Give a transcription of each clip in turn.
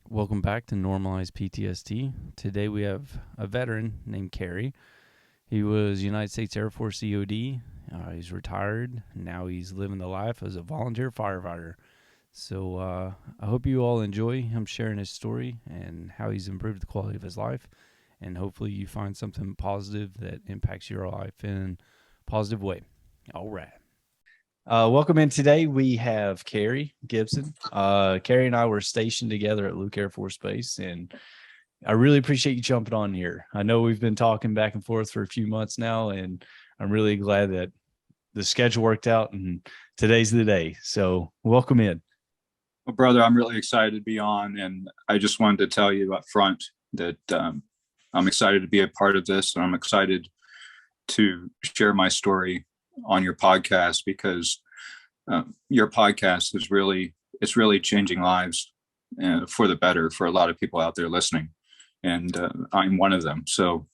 Welcome back to Normalized PTSD. Today we have a veteran named Cary. He was United States Air Force EOD. He's retired. Now he's living the life as a volunteer firefighter. So I hope you all enjoy him sharing his story and how he's improved the quality of his life. And hopefully you find something positive that impacts your life in a positive way. All right. Welcome in today. We have Cary Gibson. Cary and I were stationed together at Luke Air Force Base, and I really appreciate you jumping on here. I know we've been talking back and forth for a few months now, and I'm really glad that the schedule worked out and today's the day. So welcome in. Well, brother, I'm really excited to be on, and I just wanted to tell you up front that I'm excited to be a part of this, and I'm excited to share my story on your podcast because your podcast is really changing lives for the better for a lot of people out there listening, and I'm one of them. So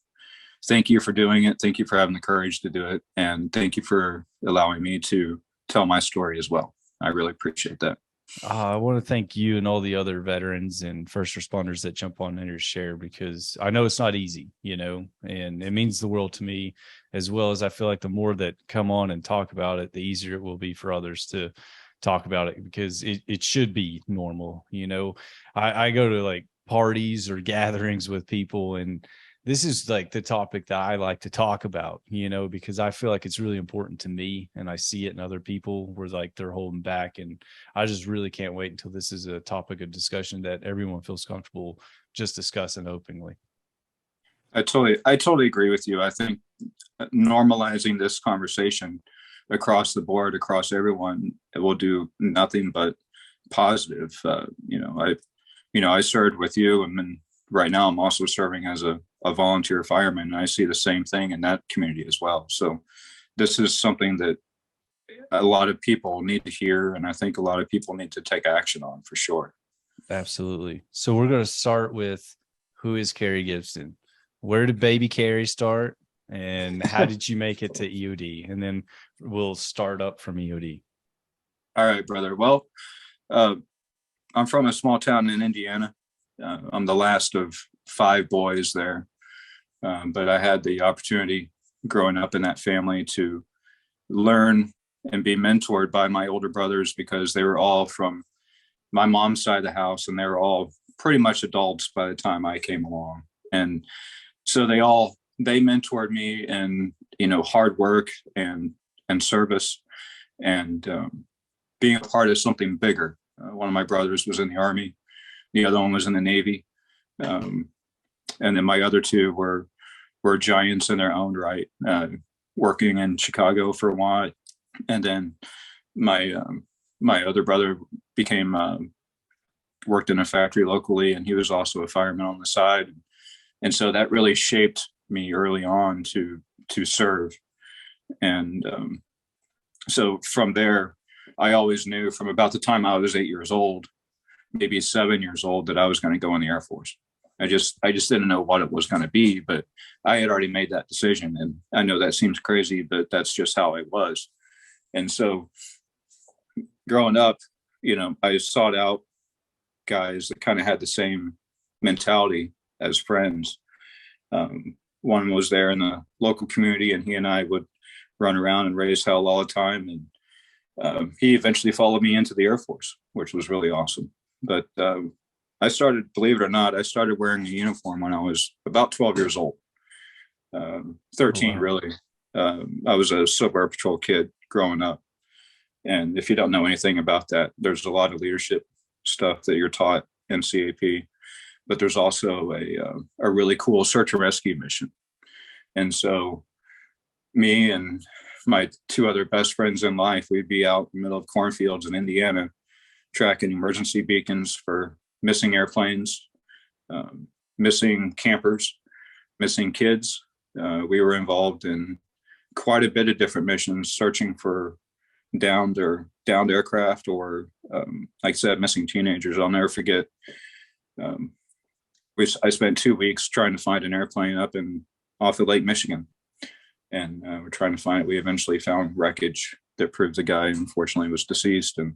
thank you for doing it. Thank you for having the courage to do it, and thank you for allowing me to tell my story as well. I really appreciate that. I want to thank you and all the other veterans and first responders that jump on and share, because I know it's not easy, and it means the world to me, as well as I feel like the more that come on and talk about it, the easier it will be for others to talk about it, because it should be normal. I go to like parties or gatherings with people, and this is like the topic that I like to talk about, because I feel like it's really important to me, and I see it in other people where like they're holding back. And I just really can't wait until this is a topic of discussion that everyone feels comfortable just discussing openly. I totally agree with you. I think normalizing this conversation across the board, across everyone, it will do nothing but positive. I served with you, and then right now I'm also serving as a volunteer fireman, and I see the same thing in that community as well. So this is something that a lot of people need to hear, and I think a lot of people need to take action on for sure. Absolutely. So we're going to start with, who is Cary Gibson? Where did baby Cary start? And how did you make it to EOD? And then we'll start up from EOD. All right, brother. Well, uh, I'm from a small town in Indiana. I'm the last of five boys there, but I had the opportunity growing up in that family to learn and be mentored by my older brothers because they were all from my mom's side of the house, and they were all pretty much adults by the time I came along. And so they mentored me in hard work and service, and being a part of something bigger. One of my brothers was in the Army, the other one was in the Navy, um, and then my other two were giants in their own right, working in Chicago for a while, and then my my other brother became worked in a factory locally, and he was also a fireman on the side, and so that really shaped me early on to serve. And so from there, I always knew from about the time I was 8 years old, maybe 7 years old, that I was going to go in the Air Force. I just didn't know what it was going to be, but I had already made that decision. And I know that seems crazy, but that's just how I was. And so growing up, I sought out guys that kind of had the same mentality as friends. One was there in the local community, and he and I would run around and raise hell all the time. And he eventually followed me into the Air Force, which was really awesome. But I started, believe it or not, I started wearing a uniform when I was about 12 years old, 13, oh, wow. Really. I was a Civil Air Patrol kid growing up. And if you don't know anything about that, there's a lot of leadership stuff that you're taught in CAP, but there's also a really cool search and rescue mission. And so me and my two other best friends in life, we'd be out in the middle of cornfields in Indiana, tracking emergency beacons for missing airplanes, missing campers, missing kids. We were involved in quite a bit of different missions, searching for downed aircraft, or like I said, missing teenagers. I'll never forget. I spent 2 weeks trying to find an airplane up in off of Lake Michigan, and we're trying to find it. We eventually found wreckage that proved the guy, unfortunately, was deceased. And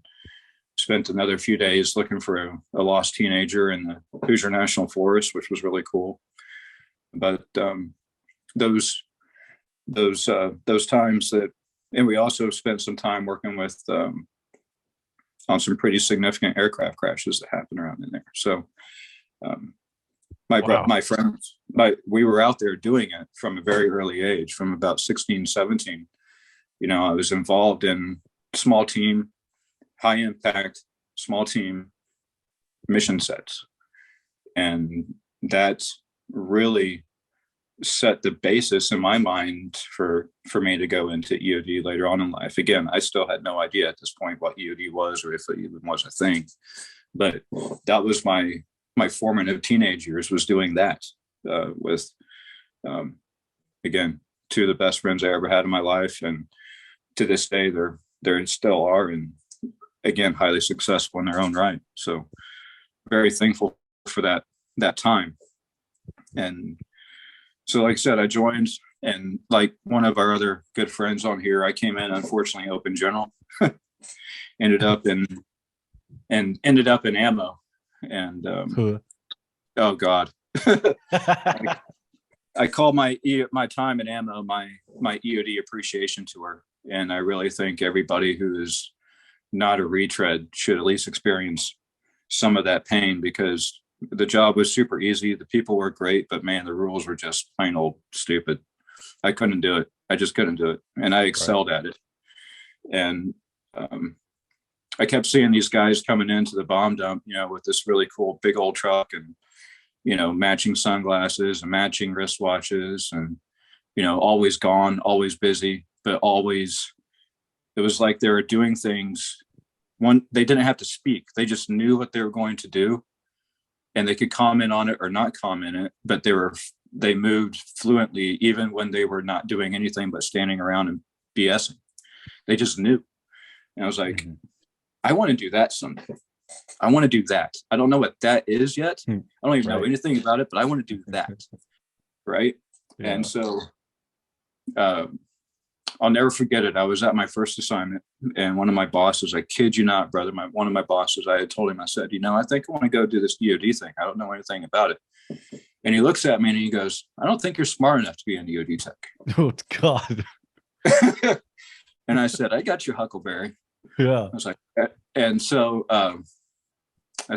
spent another few days looking for a lost teenager in the Hoosier National Forest, which was really cool. But those times that, and we also spent some time working with on some pretty significant aircraft crashes that happened around in there. So my friends, we were out there doing it from a very early age, from about 16, 17. I was involved in small team, high impact, small team mission sets. And that really set the basis in my mind for me to go into EOD later on in life. Again, I still had no idea at this point what EOD was, or if it even was a thing. But that was my formative teenage years, was doing that with, again, two of the best friends I ever had in my life. And to this day, they still are, and again, highly successful in their own right. So very thankful for that time. And so, like I said, I joined, and like one of our other good friends on here, I came in, unfortunately, open general, ended up in ammo. And oh God, I call my time in ammo my EOD appreciation tour. And I really think everybody who is not a retread should at least experience some of that pain, because the job was super easy. The people were great, but man, the rules were just plain old stupid. I couldn't do it. I just couldn't do it. And I excelled at it. And I kept seeing these guys coming into the bomb dump, with this really cool big old truck, and, matching sunglasses and matching wristwatches, and, always gone, always busy, but always, it was like they were doing things. They didn't have to speak. They just knew what they were going to do, and they could comment on it or not comment it, but they moved fluently, even when they were not doing anything but standing around and BSing. They just knew. And I was like, I want to do that someday. I want to do that. I don't know what that is yet. I don't even know anything about it, but I want to do that. Right. Yeah. And so I'll never forget it. I was at my first assignment, and one of my bosses, I kid you not, brother, one of my bosses, I had told him, I said, I think I want to go do this EOD thing. I don't know anything about it. And he looks at me and he goes, I don't think you're smart enough to be an EOD tech. Oh God. And I said, I got your Huckleberry. Yeah. I was like, and so I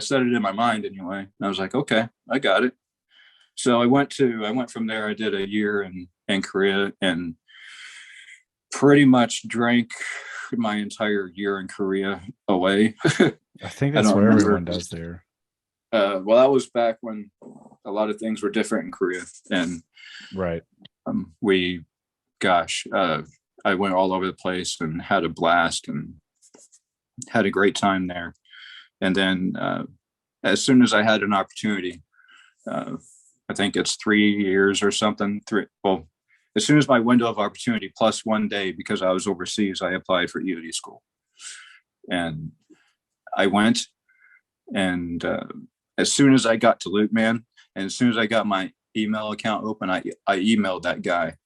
said it in my mind anyway. And I was like, okay, I got it. So I went from there. I did a year in Korea, and pretty much drank my entire year in Korea away. I think that's what everyone does there. Well, that was back when a lot of things were different in Korea, and I went all over the place and had a blast and had a great time there. And then as soon as I had an opportunity, I think it's 3 years or something. As soon as my window of opportunity plus 1 day, because I was overseas, I applied for EOD school. And I went, and as soon as I got to Luke, man, and as soon as I got my email account open, I emailed that guy.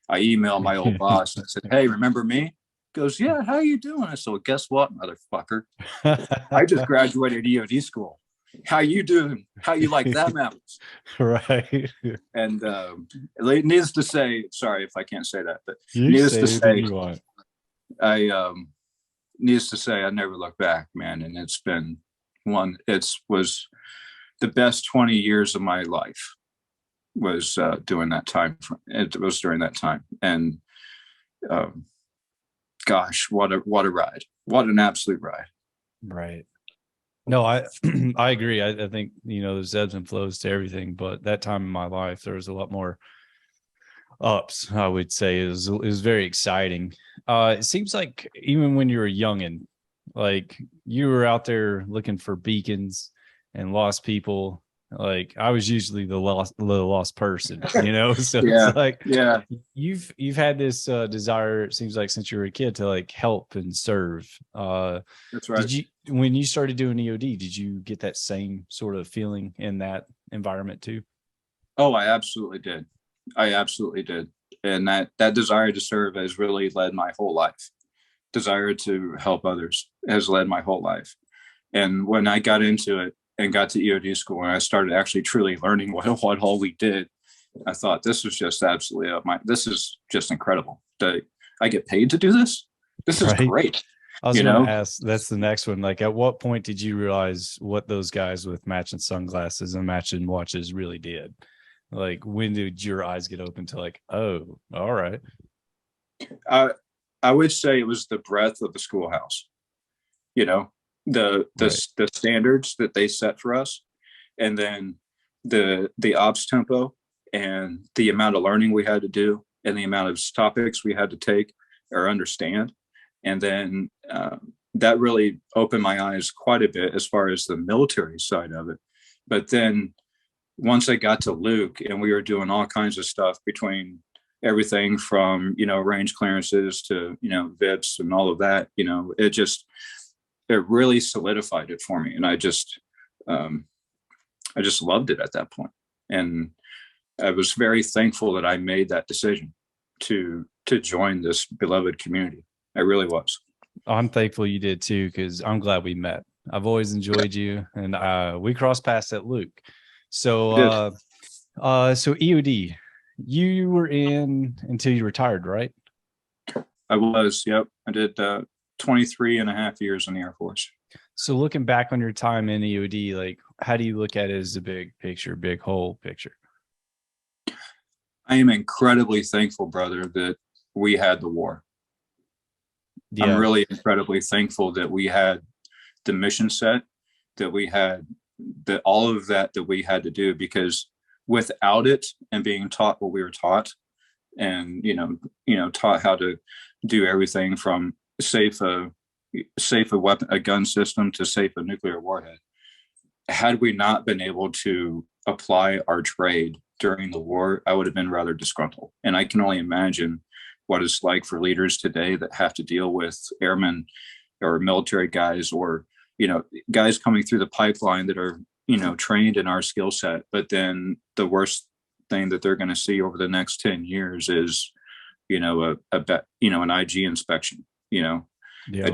I emailed my old boss and I said, hey, remember me? He goes, yeah, how you doing? I said, well, guess what, motherfucker? I just graduated EOD school. How you doing? How you like that, Mavericks? Right. And needless to say, sorry if I can't say that, but needless to say, I never look back, man. And it's been was the best 20 years of my life was during that time. It was during that time. And gosh, what a ride. What an absolute ride. Right. No, I I agree. I think, there's ebbs and flows to everything, but that time in my life, there was a lot more ups, I would say. It was very exciting. It seems like even when you were youngin', like you were out there looking for beacons and lost people. Like I was usually the lost person, So it's like, you've had this desire, it seems like, since you were a kid, to like help and serve. That's right. When you started doing EOD, did you get that same sort of feeling in that environment too? Oh, I absolutely did. And that desire to serve has really led my whole life. Desire to help others has led my whole life. And when I got into it and got to EOD school and I started actually truly learning what all we did, I thought this was just absolutely this is just incredible. I get paid to do this. This is Right. great. I was going to ask, that's the next one. Like, at what point did you realize what those guys with matching sunglasses and matching watches really did? Like, when did your eyes get open to like, oh, all right. I would say it was the breadth of the schoolhouse, you know, the standards that they set for us, and then the ops tempo and the amount of learning we had to do and the amount of topics we had to take or understand. And then that really opened my eyes quite a bit as far as the military side of it. But then once I got to Luke and we were doing all kinds of stuff between everything from, range clearances to, VIPs and all of that, it really solidified it for me. And I just loved it at that point. And I was very thankful that I made that decision to join this beloved community. I really was. I'm thankful you did too, because I'm glad we met. I've always enjoyed you, and we crossed paths at Luke. So, so EOD, you were in until you retired, right? I was. Yep. I did 23 and a half years in the Air Force. So looking back on your time in EOD, like, how do you look at it as a big picture, big whole picture? I am incredibly thankful, brother, that we had the war. Yeah. I'm really incredibly thankful that we had the mission set, that we had all of that we had to do, because without it and being taught what we were taught and, taught how to do everything from safe a weapon, a gun system to safe a nuclear warhead. Had we not been able to apply our trade during the war, I would have been rather disgruntled. And I can only imagine what it's like for leaders today that have to deal with airmen or military guys or, guys coming through the pipeline that are, trained in our skill set. But then the worst thing that they're going to see over the next 10 years is, an IG inspection, Yeah.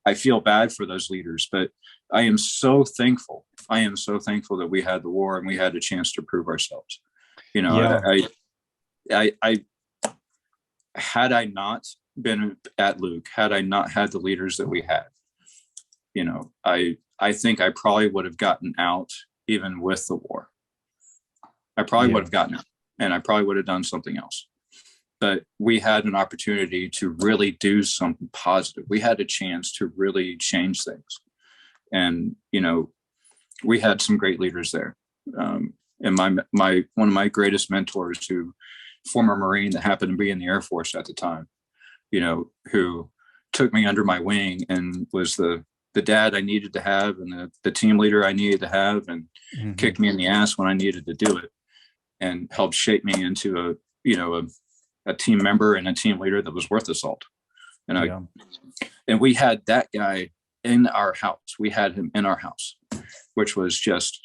I feel bad for those leaders, but I am so thankful. I am so thankful that we had the war and we had a chance to prove ourselves. I had I not been at Luke, had I not had the leaders that we had, I think I probably would have gotten out even with the war. I probably would have gotten out and I probably would have done something else. But we had an opportunity to really do something positive. We had a chance to really change things. And, we had some great leaders there. And one of my greatest mentors, who former Marine that happened to be in the Air Force at the time, who took me under my wing and was the dad I needed to have and the team leader I needed to have, and kicked me in the ass when I needed to do it, and helped shape me into a team member and a team leader that was worth the salt. And and we had that guy in our house. We had him in our house, which was just,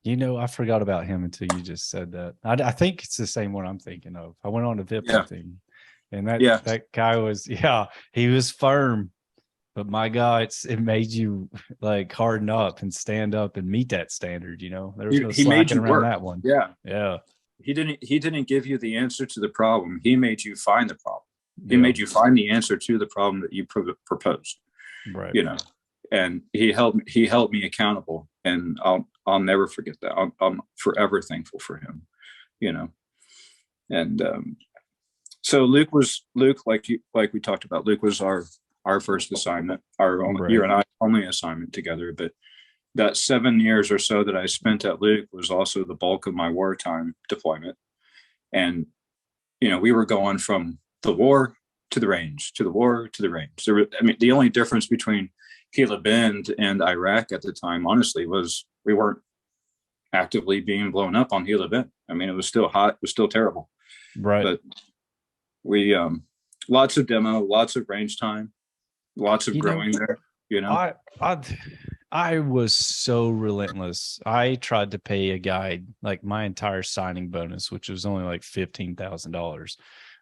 I forgot about him until you just said that. I think it's the same one I'm thinking of. I went on a VIP thing, and that guy was, he was firm, but my God, it made you like harden up and stand up and meet that standard. There was no slacking around that one. Yeah. He didn't give you the answer to the problem. He made you find the problem. He made you find the answer to the problem that you proposed. Right. And he held me accountable, and I'll never forget that. I'm forever thankful for him. And so Luke, like we talked about, Luke was our first assignment, you and I only assignment together. But that 7 years or so that I spent at Luke was also the bulk of my wartime deployment. And, we were going from the war to the range, to the war to the range. The only difference between Gila Bend and Iraq at the time, honestly, was we weren't actively being blown up on Gila Bend. It was still hot. It was still terrible. Right. But we, lots of demo, lots of range time, lots of growing there, I was so relentless. I tried to pay a guy like my entire signing bonus, which was only like $15,000,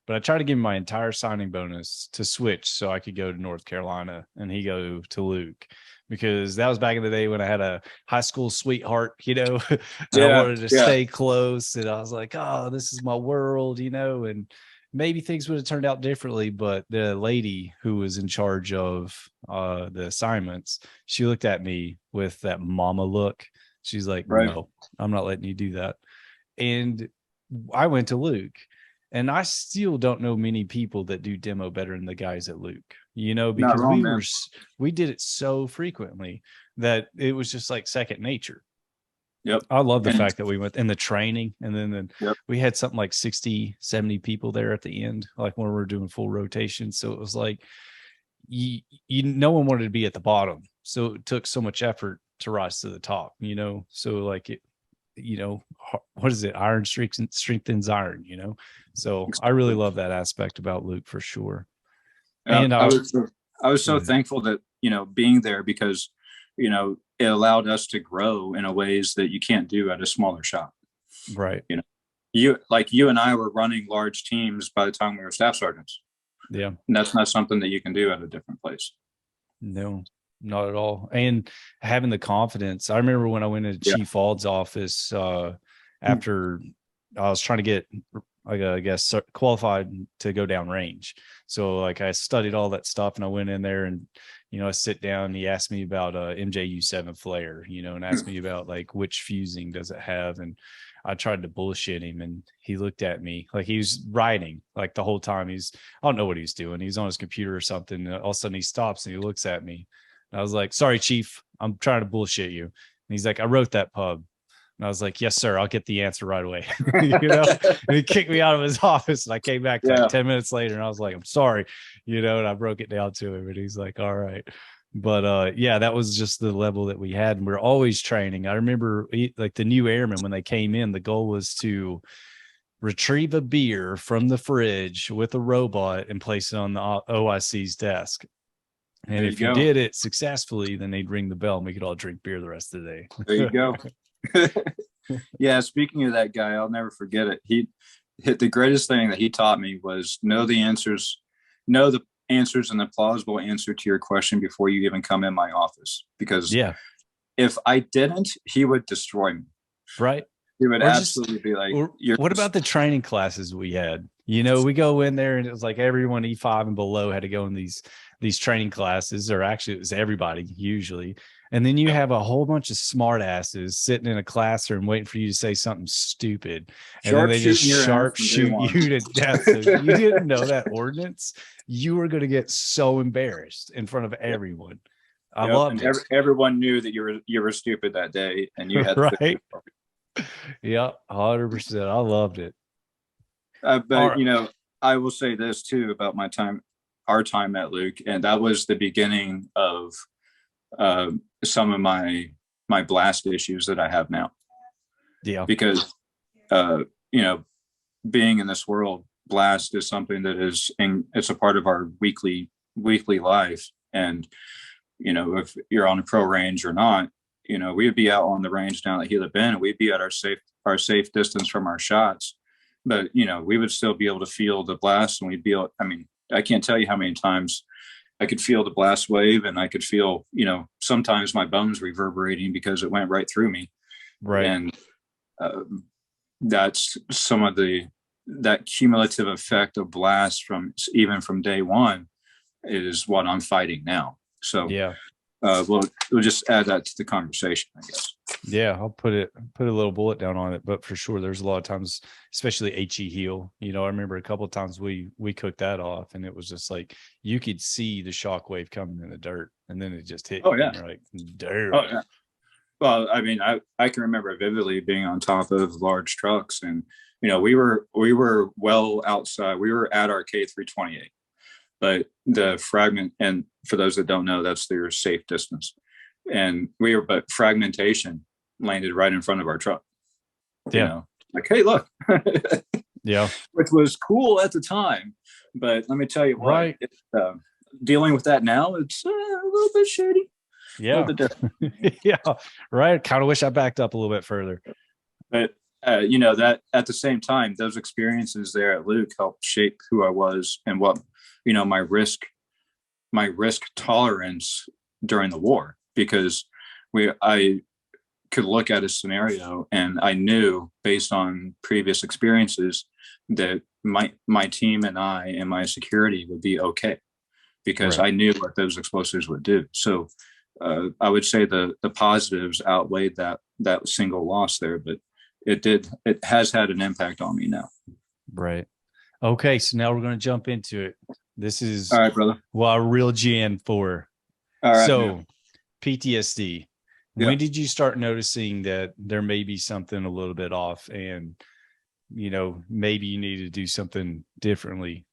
but I tried to give him my entire signing bonus to switch so I could go to North Carolina and he go to Luke, because that was back in the day when I had a high school sweetheart, and I Yeah, wanted to yeah, stay close. And I was like, oh, this is my world, and maybe things would have turned out differently. But the lady who was in charge of the assignments, she looked at me with that mama look. She's like, right. no, I'm not letting you do that. And I went to Luke, and I still don't know many people that do demo better than the guys at Luke, Not because wrong, man. we did it so frequently that it was just like second nature. Yep. I love the And fact that we went in the training, and then yep. we had something like 60, 70 people there at the end, like when we were doing full rotation. So it was like, no one wanted to be at the bottom. So it took so much effort to rise to the top, So like what is it? Iron strengthens iron, So I really love that aspect about Luke for sure. And I was so thankful that, being there, because, it allowed us to grow in a ways that you can't do at a smaller shop. right. You and I were running large teams by the time we were staff sergeants. Yeah. And that's not something that you can do at a different place. No, not at all. And having the confidence. I remember when I went into Chief Ald's office after I was trying to get, I guess, qualified to go down range. So like I studied all that stuff, and I went in there and, I sit down and he asked me about MJU7 flare, and asked me about like which fusing does it have. And I tried to bullshit him, and he looked at me like he was writing like the whole time. I don't know what he's doing. He's on his computer or something. And all of a sudden he stops and he looks at me. And I was like, sorry, Chief, I'm trying to bullshit you. And he's like, I wrote that pub. And I was like, yes, sir, I'll get the answer right away. And he kicked me out of his office, and I came back like 10 minutes later, and I was like, I'm sorry, and I broke it down to him, and he's like, all right. But yeah, that was just the level that we had. And we're always training. I remember like the new airmen, when they came in, the goal was to retrieve a beer from the fridge with a robot and place it on the OIC's desk. And if you did it successfully, then they'd ring the bell and we could all drink beer the rest of the day. There you go. Yeah, speaking of that guy, I'll never forget it. The greatest thing that he taught me was know the answers and the plausible answer to your question before you even come in my office. Because if I didn't, he would destroy me. Right. He would absolutely be like, what about the training classes we had? We go in there and it was like everyone E5 and below had to go in these training classes, or actually it was everybody usually. And then you have a whole bunch of smart asses sitting in a classroom waiting for you to say something stupid. And then they just sharpshoot you to death. So you didn't know that ordnance, you were going to get so embarrassed in front of everyone. I loved it. Everyone knew that you were stupid that day, and you had right. Yeah, 100%. I loved it. But I will say this too about our time at Luke, and that was the beginning of some of my blast issues that I have now. Yeah, because being in this world, blast is something that it's a part of our weekly life. And if you're on a pro range or not, we'd be out on the range down at Gila Bend, and we'd be at our safe distance from our shots. But we would still be able to feel the blast, and we'd be able, I can't tell you how many times I could feel the blast wave, and I could feel, sometimes my bones reverberating because it went right through me. Right. And that's some of that cumulative effect of blast from day one is what I'm fighting now. So yeah, we'll just add that to the conversation, I guess. Yeah, I'll put a little bullet down on it, but for sure, there's a lot of times, especially HE heel. I remember a couple of times we cooked that off, and it was just like you could see the shock wave coming in the dirt, and then it just hit. Oh yeah, and you're like, damn. Oh yeah. Well, I can remember vividly being on top of large trucks, and we were well outside. We were at our K328, but the fragment, and for those that don't know, that's their safe distance. And but fragmentation landed right in front of our truck. Yeah. Like, hey, look. Yeah. Which was cool at the time. But let me tell you what, right. Dealing with that now, it's a little bit shady. Yeah. A little bit different. Yeah. Right. Kind of wish I backed up a little bit further. But that at the same time, those experiences there at Luke helped shape who I was and what, my risk tolerance during the war, because I could look at a scenario and I knew based on previous experiences that my team and I and my security would be okay, because Right. I knew what those explosives would do. So I would say the positives outweighed that single loss there, but it has had an impact on me now. Right. Okay. So now we're going to jump into it. This is All right, brother. what I reeled you in for. All right, So man. PTSD. Yeah. When did you start noticing that there may be something a little bit off, and maybe you need to do something differently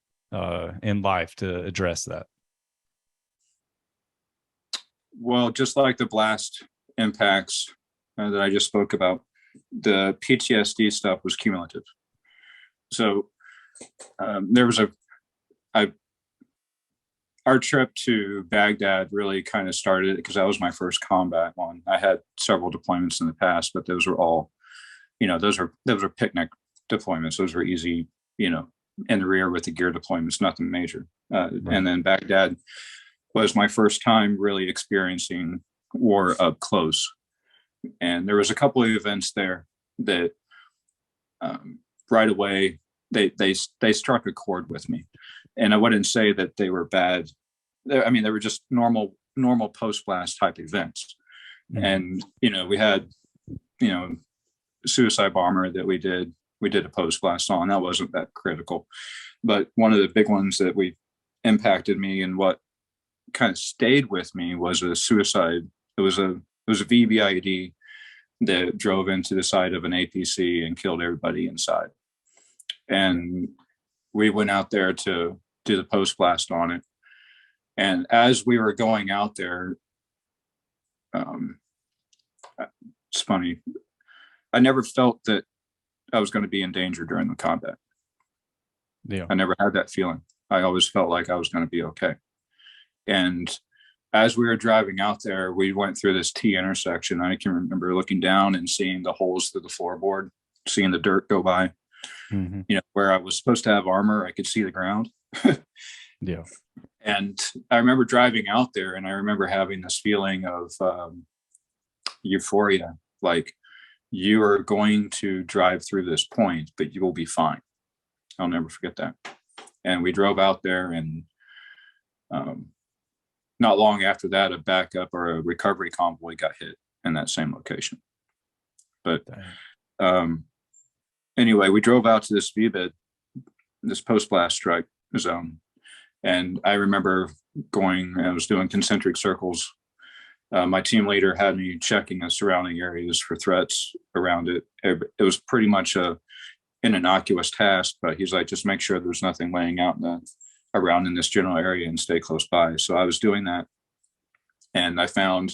in life to address that? Well, just like the blast impacts that I just spoke about, the PTSD stuff was cumulative. So there was our trip to Baghdad really kind of started because that was my first combat one. I had several deployments in the past, but those were all, those were picnic deployments. Those were easy, in the rear with the gear deployments, nothing major. Right. And then Baghdad was my first time really experiencing war up close. And there was a couple of events there that right away they struck a chord with me. And I wouldn't say that they were bad. They were just normal post blast type events. Mm-hmm. And we had suicide bomber that we did a post blast on. That wasn't that critical, but one of the big ones that we impacted me and what kind of stayed with me was a suicide. It was a VBIED that drove into the side of an APC and killed everybody inside. And we went out there to do the post blast on it. And as we were going out there, it's funny. I never felt that I was going to be in danger during the combat. Yeah. I never had that feeling. I always felt like I was going to be okay. And as we were driving out there, we went through this T intersection. I can remember looking down and seeing the holes through the floorboard, seeing the dirt go by. Mm-hmm. Where I was supposed to have armor, I could see the ground. Yeah. And I remember driving out there and I remember having this feeling of euphoria, like you are going to drive through this point, but you will be fine. I'll never forget that. And we drove out there, and not long after that, a backup or a recovery convoy got hit in that same location. But anyway, we drove out to this VBID, this post-blast strike zone. And I remember I was doing concentric circles. My team leader had me checking the surrounding areas for threats around it. It was pretty much an innocuous task, but he's like, just make sure there's nothing laying out around in this general area and stay close by. So I was doing that. And I found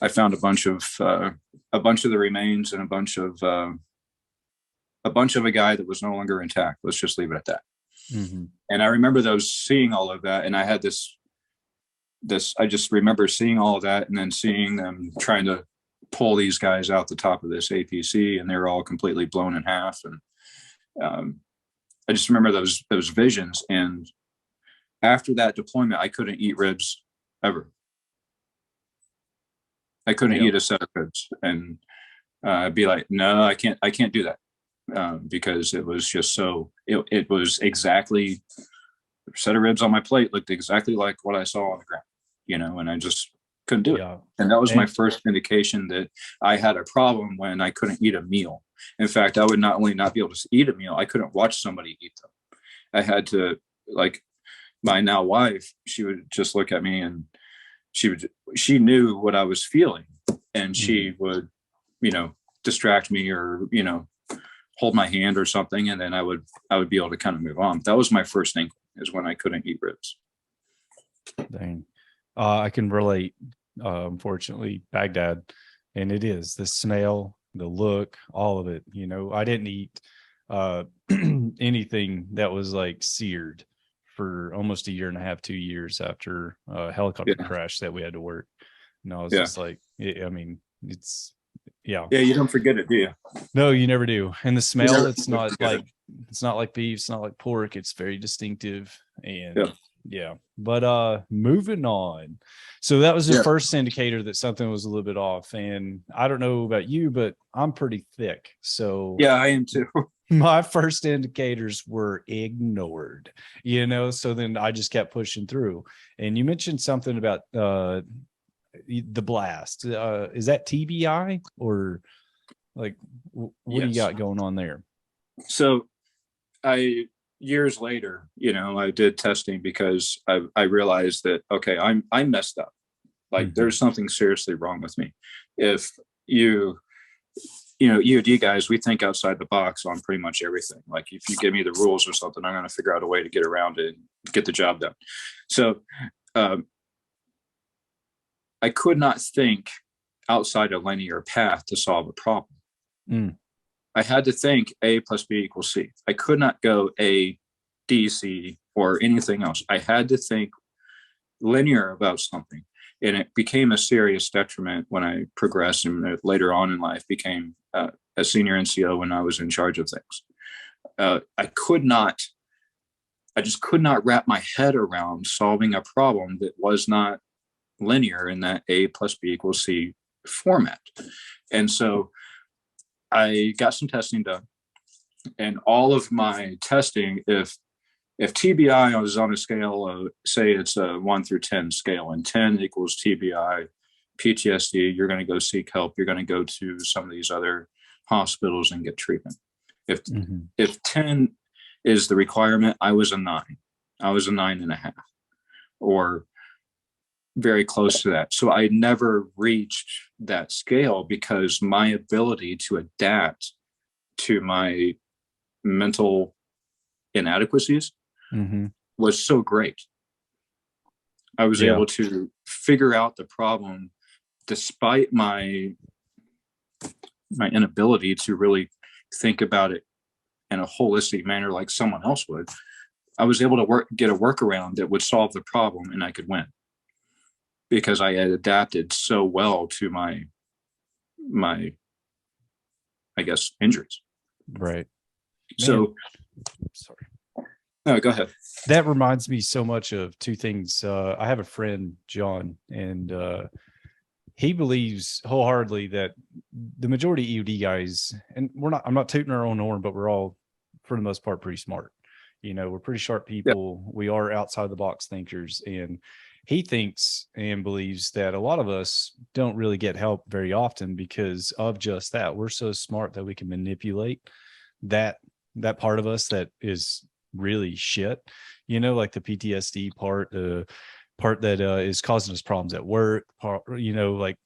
a bunch of the remains and a bunch of a guy that was no longer intact. Let's just leave it at that. Mm-hmm. And I remember seeing all of that. And I had I just remember seeing all of that and then seeing them trying to pull these guys out the top of this APC, and they were all completely blown in half. And I just remember those visions. And after that deployment, I couldn't eat ribs ever. I couldn't eat a set of ribs, and I'd be like, no, I can't do that, because it was just so. It was exactly a set of ribs on my plate looked exactly like what I saw on the ground, and I just couldn't do it. And that was my first indication that I had a problem when I couldn't eat a meal. In fact, I would not only not be able to eat a meal, I couldn't watch somebody eat them. I had to, like, my now wife, she would just look at me and she knew what I was feeling, and she would, distract me or, hold my hand or something. And then I would be able to kind of move on. That was my first thing, is when I couldn't eat ribs. Dang. I can relate, unfortunately, Baghdad, and it is the smell, the look, all of it. I didn't eat anything that was like seared for almost 1.5 to 2 years after a helicopter crash that we had to work. And I was just like, it's Yeah. Yeah, you don't forget it, do you? No, you never do. And the You smell, never it's really not forget like it. beef, it's not like pork. It's very distinctive. Yeah. And yeah. But moving on. So that was the Yeah. first indicator that something was a little bit off. And I don't know about you, but I'm pretty thick. So Yeah, I am too. my first indicators were ignored, so then I just kept pushing through. And you mentioned something about the blast. Is that TBI or like what do you Yes. got going on there? So I years later, I did testing because I realized that okay, I'm messed up. Like Mm-hmm. there's something seriously wrong with me. If EOD guys, we think outside the box on pretty much everything. Like if you give me the rules or something, I'm going to figure out a way to get around it and get the job done. So um, I could not think outside a linear path to solve a problem. Mm. I had to think A plus B equals C. I could not go A, D, C, or anything else. I had to think linear about something. And it became a serious detriment when I progressed and later on in life became a senior NCO when I was in charge of things. I just could not wrap my head around solving a problem that was not linear in that A plus B equals C format. And so I got some testing done, and all of my testing, if TBI is on a scale of, say it's a 1 through 10 scale, and 10 equals TBI, PTSD, you're going to go seek help. You're going to go to some of these other hospitals and get treatment. If Mm-hmm. if 10 is the requirement, I was a 9. I was a 9.5, or very close to that. So I never reached that scale because my ability to adapt to my mental inadequacies Mm-hmm. was so great. I was Yeah. able to figure out the problem despite my inability to really think about it in a holistic manner like someone else would. I was able to get a workaround that would solve the problem, and I could win because I had adapted so well to my I guess injuries. Right. Man, So sorry. no, go ahead. That reminds me so much of two things. I have a friend, John, and he believes wholeheartedly that the majority of EOD guys, and I'm not tooting our own horn, but we're all, for the most part, pretty smart. We're pretty sharp Yeah. people. We are outside the box thinkers. And he thinks and believes that a lot of us don't really get help very often because of just that. We're so smart that we can manipulate that part of us that is really shit, like the PTSD part, the part that is causing us problems at work, like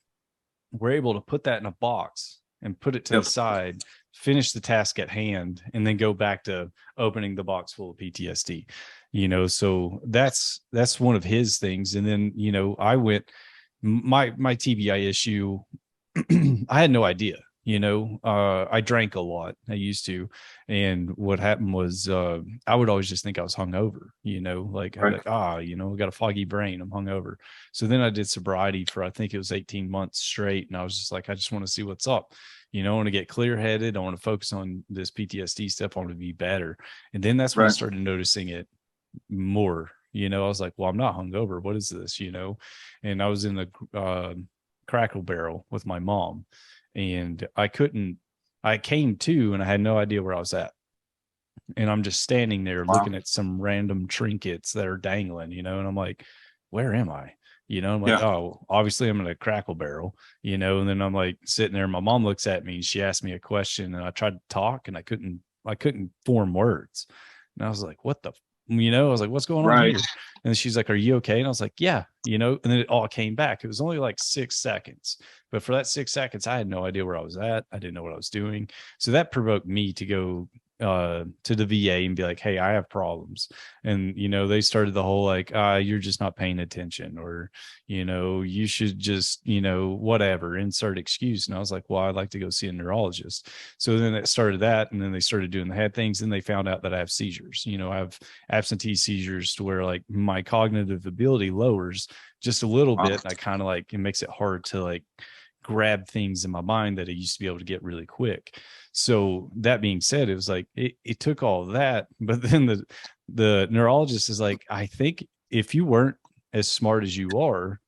we're able to put that in a box and put it to Yep. the side, finish the task at hand, and then go back to opening the box full of PTSD. So that's one of his things. And then I went my TBI issue. I had no idea. I drank a lot. I used to. And what happened was I would always just think I was hungover, like I'd be like, I got a foggy brain. I'm hungover. So then I did sobriety for, I think it was 18 months straight. And I was just like, I just want to see what's up. I want to get clear headed. I want to focus on this PTSD stuff. I want to be better. And then that's when I started noticing it more. I was like, well, I'm not hungover. What is this? And I was in the Crackle Barrel with my mom, and I came to, and I had no idea where I was at. And I'm just standing there looking at some random trinkets that are dangling, and I'm like, where am I? I'm like, oh, obviously I'm in a Crackle Barrel, and then I'm like sitting there. My mom looks at me and she asked me a question, and I tried to talk and I couldn't form words. And I was like, what the, I was like, what's going on here? And she's like, are you okay? And I was like, yeah, and then it all came back. It was only like 6 seconds, but for that 6 seconds, I had no idea where I was at. I didn't know what I was doing. So that provoked me to go to the VA and be like, hey, I have problems. And they started the whole like, you're just not paying attention, or you should just whatever, insert excuse. And I was like, well, I'd like to go see a neurologist. So then it started that, and then they started doing the head things, and they found out that I have seizures. I have absentee seizures to where like my cognitive ability lowers just a little bit. I kind of like, it makes it hard to like grab things in my mind that I used to be able to get really quick. So that being said, it was like it took all of that, but then the neurologist is like, I think if you weren't as smart as you are,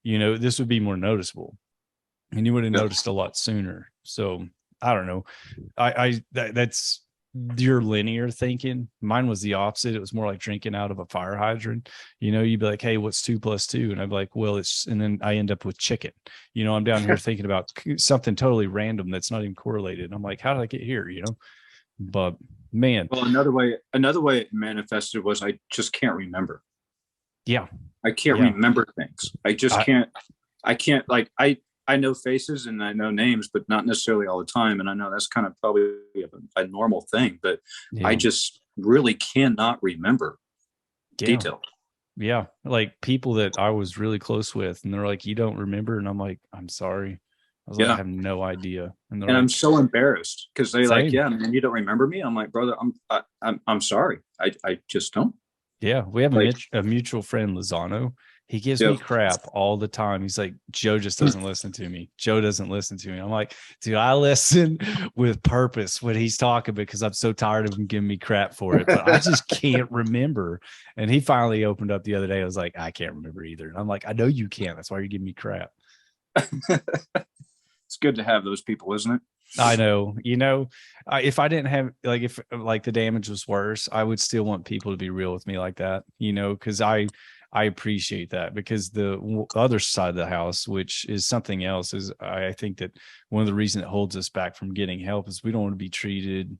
this would be more noticeable, and you would have Yeah. noticed a lot sooner. So I don't know. That's your linear thinking. Mine was the opposite. It was more like drinking out of a fire hydrant. You'd be like, hey, what's 2 + 2? And I'd be like, well, and then I end up with chicken. I'm down here thinking about something totally random that's not even correlated. And I'm like, how did I get here? But man. Well, another way it manifested was I just can't remember. Yeah. I can't remember things. I just can't. I can't, like, I know faces and I know names, but not necessarily all the time. And I know that's kind of probably a normal thing, but I just really cannot remember detail. Yeah. Like people that I was really close with, and they're like, you don't remember? And I'm like, I'm sorry. I was like, I have no idea. And like, I'm so embarrassed because they like, yeah, man, you don't remember me? I'm like, brother, I'm sorry. I just don't. Yeah. We have a mutual friend, Lozano. He gives me crap all the time. He's like, Joe just doesn't listen to me. Joe doesn't listen to me. I'm like, dude, I listen with purpose when he's talking because I'm so tired of him giving me crap for it. But I just can't remember. And he finally opened up the other day. I was like, I can't remember either. And I'm like, I know you can't. That's why you're giving me crap. It's good to have those people, isn't it? I know. If I didn't have, like, if like the damage was worse, I would still want people to be real with me like that, because I appreciate that, because the other side of the house, which is something else, is I think that one of the reasons it holds us back from getting help is we don't want to be treated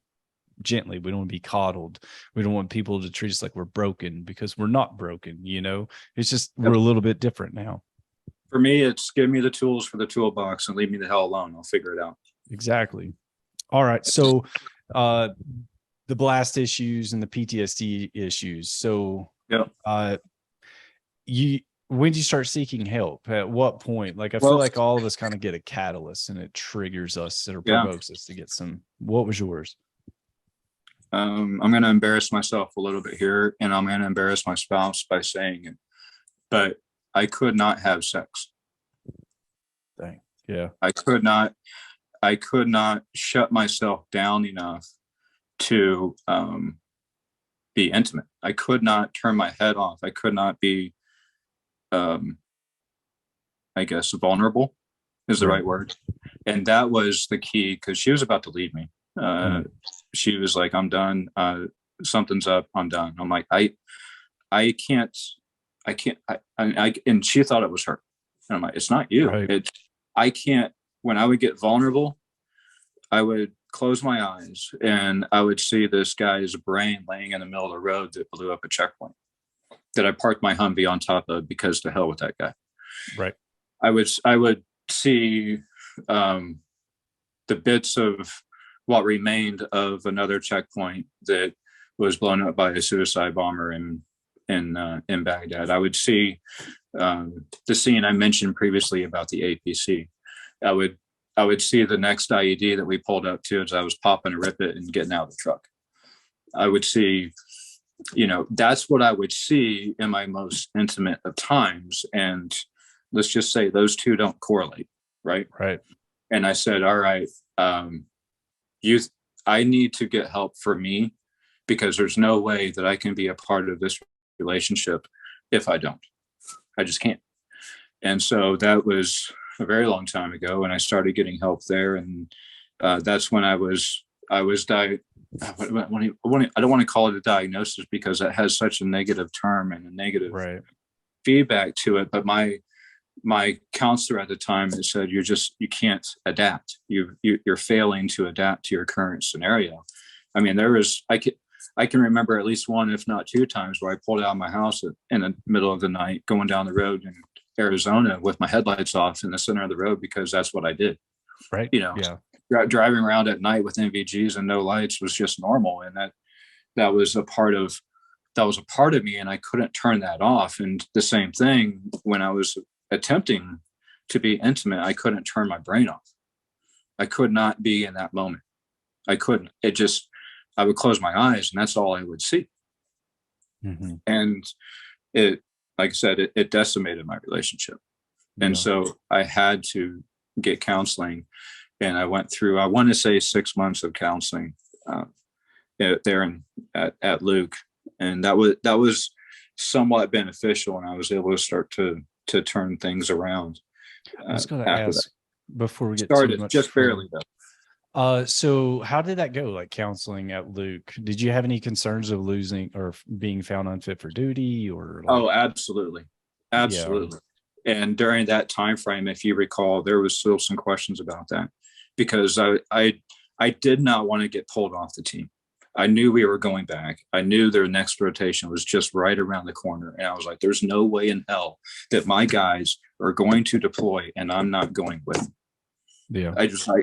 gently. We don't want to be coddled. We don't want people to treat us like we're broken, because we're not broken. It's just we're a little bit different now. For me, it's give me the tools for the toolbox and leave me the hell alone. I'll figure it out. Exactly. All right. So the blast issues and the PTSD issues. So when did you start seeking help? At what point? Like, I feel like all of us kind of get a catalyst and it triggers us or provokes us to get some. What was yours? I'm going to embarrass myself a little bit here, and I'm going to embarrass my spouse by saying it, but I could not have sex. Dang. Yeah. I could not shut myself down enough to be intimate. I could not turn my head off. I could not be, I guess, vulnerable is the right word. And that was the key, because she was about to leave me. She was like, I'm done. Something's up. I'm done. I'm like, I can't, and she thought it was her. And I'm like, it's not you. Right. I can't. When I would get vulnerable, I would close my eyes and I would see this guy's brain laying in the middle of the road that blew up a checkpoint that I parked my Humvee on top of, because to hell with that guy. Right. I would see the bits of what remained of another checkpoint that was blown up by a suicide bomber in Baghdad. I would see the scene I mentioned previously about the APC. I would see the next IED that we pulled up to as I was popping a rip it and getting out of the truck. I would see, that's what I would see in my most intimate of times. And let's just say those two don't correlate. Right. Right. And I said, all right, I need to get help for me, because there's no way that I can be a part of this relationship if I don't. I just can't. And so that was a very long time ago, and I started getting help there. And that's when I don't want to call it a diagnosis, because it has such a negative term and a negative feedback to it. But my counselor at the time had said, you can't adapt. You're failing to adapt to your current scenario. I mean, I can remember at least one, if not two times, where I pulled out of my house in the middle of the night, going down the road in Arizona with my headlights off in the center of the road, because that's what I did. Right. Driving around at night with NVGs and no lights was just normal. And that was a part of me, and I couldn't turn that off. And the same thing when I was attempting to be intimate, I couldn't turn my brain off. I could not be in that moment. I couldn't. I would close my eyes and that's all I would see. Mm-hmm. And it, like I said, it decimated my relationship. And so I had to get counseling. And I went through, I want to say 6 months of counseling at Luke. And that was somewhat beneficial. And I was able to start to turn things around. I was going to After ask before we get too started much just further. barely though. So how did that go? Like counseling at Luke, did you have any concerns of losing or being found unfit for duty or? Oh, absolutely. Absolutely. Yeah. And during that time frame, if you recall, there was still some questions about that because I did not want to get pulled off the team. I knew we were going back. I knew their next rotation was just right around the corner. And I was like, there's no way in hell that my guys are going to deploy and I'm not going with them. Yeah.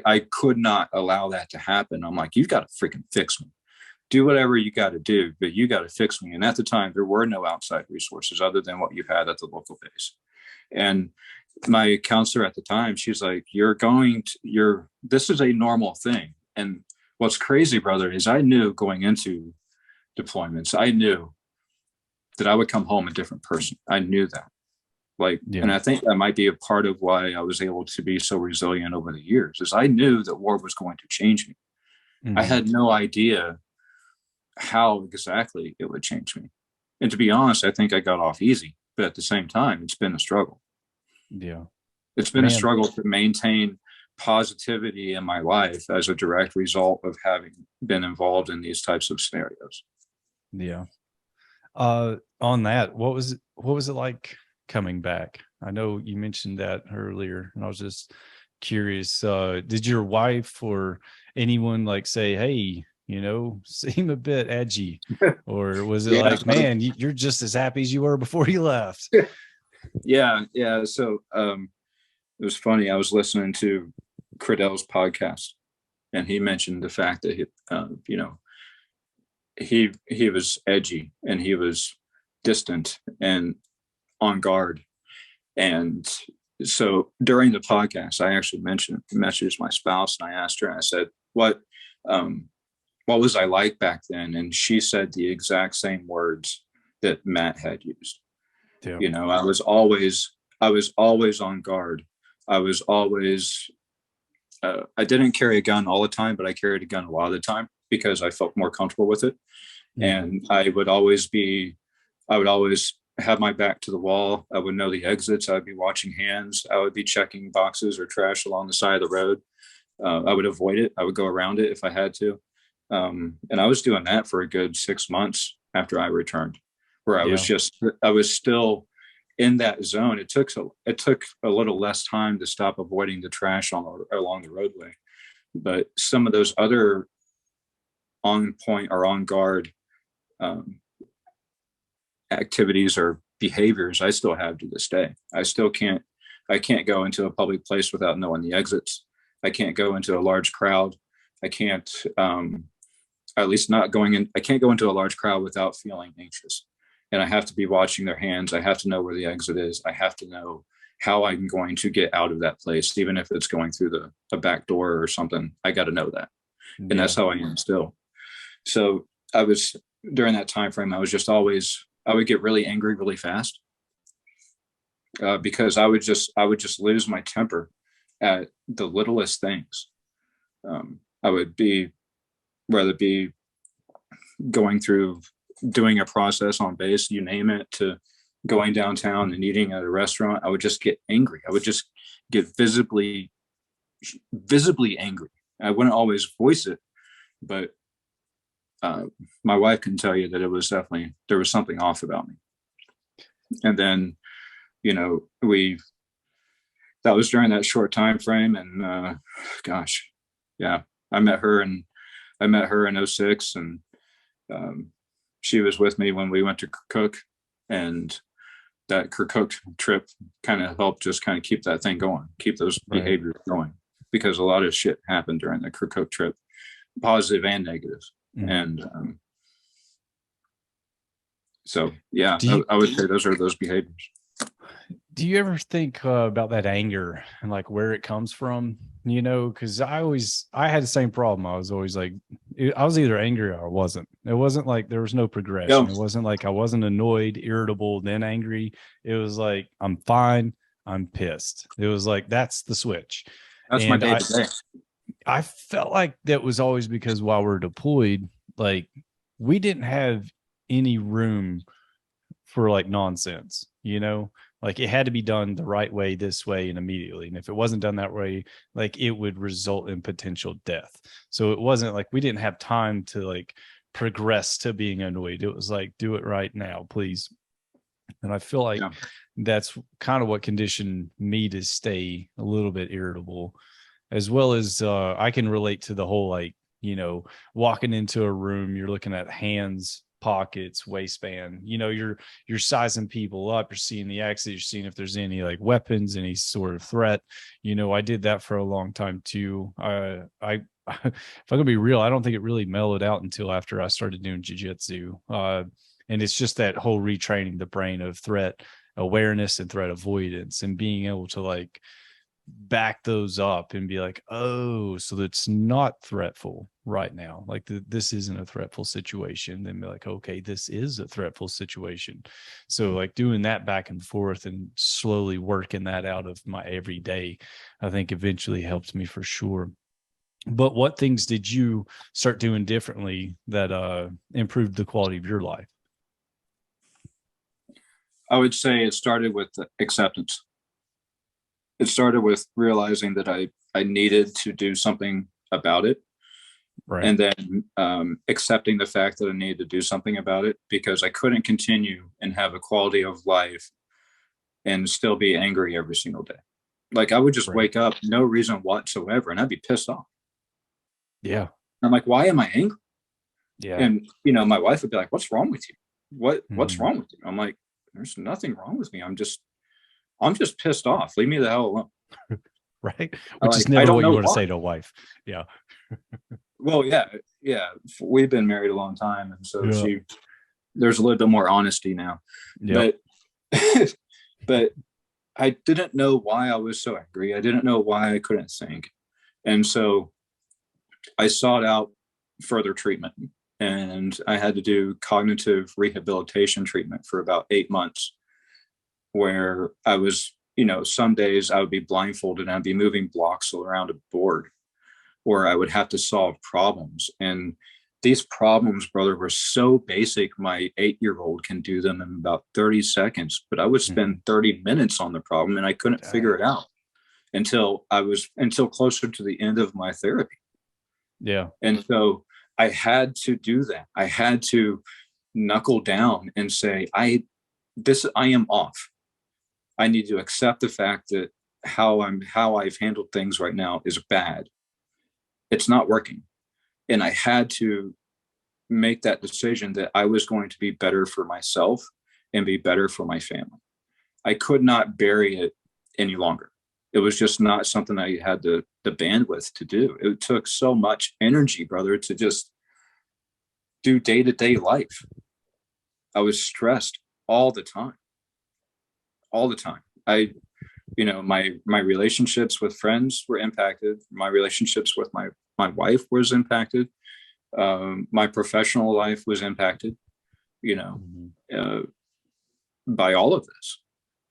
I could not allow that to happen. I'm like, you've got to freaking fix me. Do whatever you got to do, but you got to fix me. And at the time, there were no outside resources other than what you had at the local base. And my counselor at the time, she's like, this is a normal thing. And what's crazy, brother, is I knew going into deployments, I knew that I would come home a different person. I knew that. And I think that might be a part of why I was able to be so resilient over the years is I knew that war was going to change me. Mm-hmm. I had no idea how exactly it would change me. And to be honest, I think I got off easy, but at the same time, it's been a struggle. Yeah. It's been a struggle to maintain positivity in my life as a direct result of having been involved in these types of scenarios. Yeah. On that, what was it like coming back? I know you mentioned that earlier, and I was just curious. Did your wife or anyone like say, "Hey, seem a bit edgy," or was it like, "Man, you're just as happy as you were before you left"? Yeah. So it was funny. I was listening to Credell's podcast, and he mentioned the fact that he was edgy and he was distant and on guard. And so during the podcast, I actually messaged my spouse and I asked her, and I said, what was I like back then? And she said the exact same words that Matt had used. Yeah. I was always on guard. I was always, I didn't carry a gun all the time, but I carried a gun a lot of the time because I felt more comfortable with it. Mm-hmm. And I would always have my back to the wall. I would know the exits. I would be watching hands. I would be checking boxes or trash along the side of the road. I would avoid it. I would go around it if I had to. And I was doing that for a good 6 months after I returned, where I was still in that zone. It took a little less time to stop avoiding the trash along the roadway. But some of those other on point or on guard activities or behaviors I still have to this day. I can't go into a public place without knowing the exits. I can't go into a large crowd. I can't, at least not going in. I can't go into a large crowd without feeling anxious. And I have to be watching their hands. I have to know where the exit is. I have to know how I'm going to get out of that place, even if it's going through the back door or something. I got to know that. Yeah. And that's how I am still. So during that time frame, I would get really angry really fast because I would just lose my temper at the littlest things. I would whether it be going through doing a process on base, you name it, to going downtown and eating at a restaurant. I would just get angry. I would just get visibly angry. I wouldn't always voice it, but my wife can tell you that it was definitely, there was something off about me. And then, that was during that short time frame. And I met her in 2006, and she was with me when we went to Kirkuk, and that Kirkuk trip kind of helped just kind of keep that thing going, keep those behaviors going, because a lot of shit happened during the Kirkuk trip, positive and negative. Mm-hmm. And I would say those are those behaviors. Do you ever think about that anger and like where it comes from? Because I had the same problem. I was always like, I was either angry or I wasn't. It wasn't like there was no progression. It wasn't like I wasn't annoyed, irritable, then angry. It was like, I'm fine. I'm pissed. It was like, that's the switch. That's my And day to day. I felt like that was always because while we're deployed, like we didn't have any room for like nonsense, like it had to be done the right way, this way, and immediately. And if it wasn't done that way, like it would result in potential death. So it wasn't like we didn't have time to like progress to being annoyed. It was like, do it right now, please. And I feel like that's kind of what conditioned me to stay a little bit irritable, as well as I can relate to the whole, like, walking into a room, you're looking at hands, pockets, waistband, you're sizing people up, you're seeing the exit, you're seeing if there's any like weapons, any sort of threat. I did that for a long time too. If I'm gonna be real, I don't think it really mellowed out until after I started doing jiu-jitsu. And it's just that whole retraining the brain of threat awareness and threat avoidance, and being able to like back those up and be like, oh, so that's not threatful right now. Like this isn't a threatful situation. Then be like, okay, this is a threatful situation. So like doing that back and forth and slowly working that out of my everyday, I think eventually helped me for sure. But what things did you start doing differently that improved the quality of your life? I would say it started with acceptance. It started with realizing that I needed to do something about it. Right. And then accepting the fact that I needed to do something about it, because I couldn't continue and have a quality of life and still be angry every single day. Like I would just wake up, no reason whatsoever, and I'd be pissed off. Yeah. I'm like, why am I angry? Yeah. And, my wife would be like, what's wrong with you? What's wrong with you? I'm like, there's nothing wrong with me. I'm just pissed off. Leave me the hell alone. Right. Which is never what you want to say to a wife. Yeah. Well, yeah. We've been married a long time. And so there's a little bit more honesty now. Yep. But I didn't know why I was so angry. I didn't know why I couldn't think. And so I sought out further treatment, and I had to do cognitive rehabilitation treatment for about 8 months, where I was, some days I would be blindfolded and I'd be moving blocks around a board, or I would have to solve problems. And these problems, brother, were so basic. My 8-year-old can do them in about 30 seconds, but I would spend 30 minutes on the problem and I couldn't figure it out until closer to the end of my therapy. Yeah. And so I had to do that. I had to knuckle down and say, I am off. I need to accept the fact that how I've handled things right now is bad. It's not working. And I had to make that decision that I was going to be better for myself and be better for my family. I could not bury it any longer. It was just not something I had the bandwidth to do. It took so much energy, brother, to just do day-to-day life. I was stressed all the time. My relationships with friends were impacted. My relationships with my wife was impacted. My professional life was impacted, by all of this.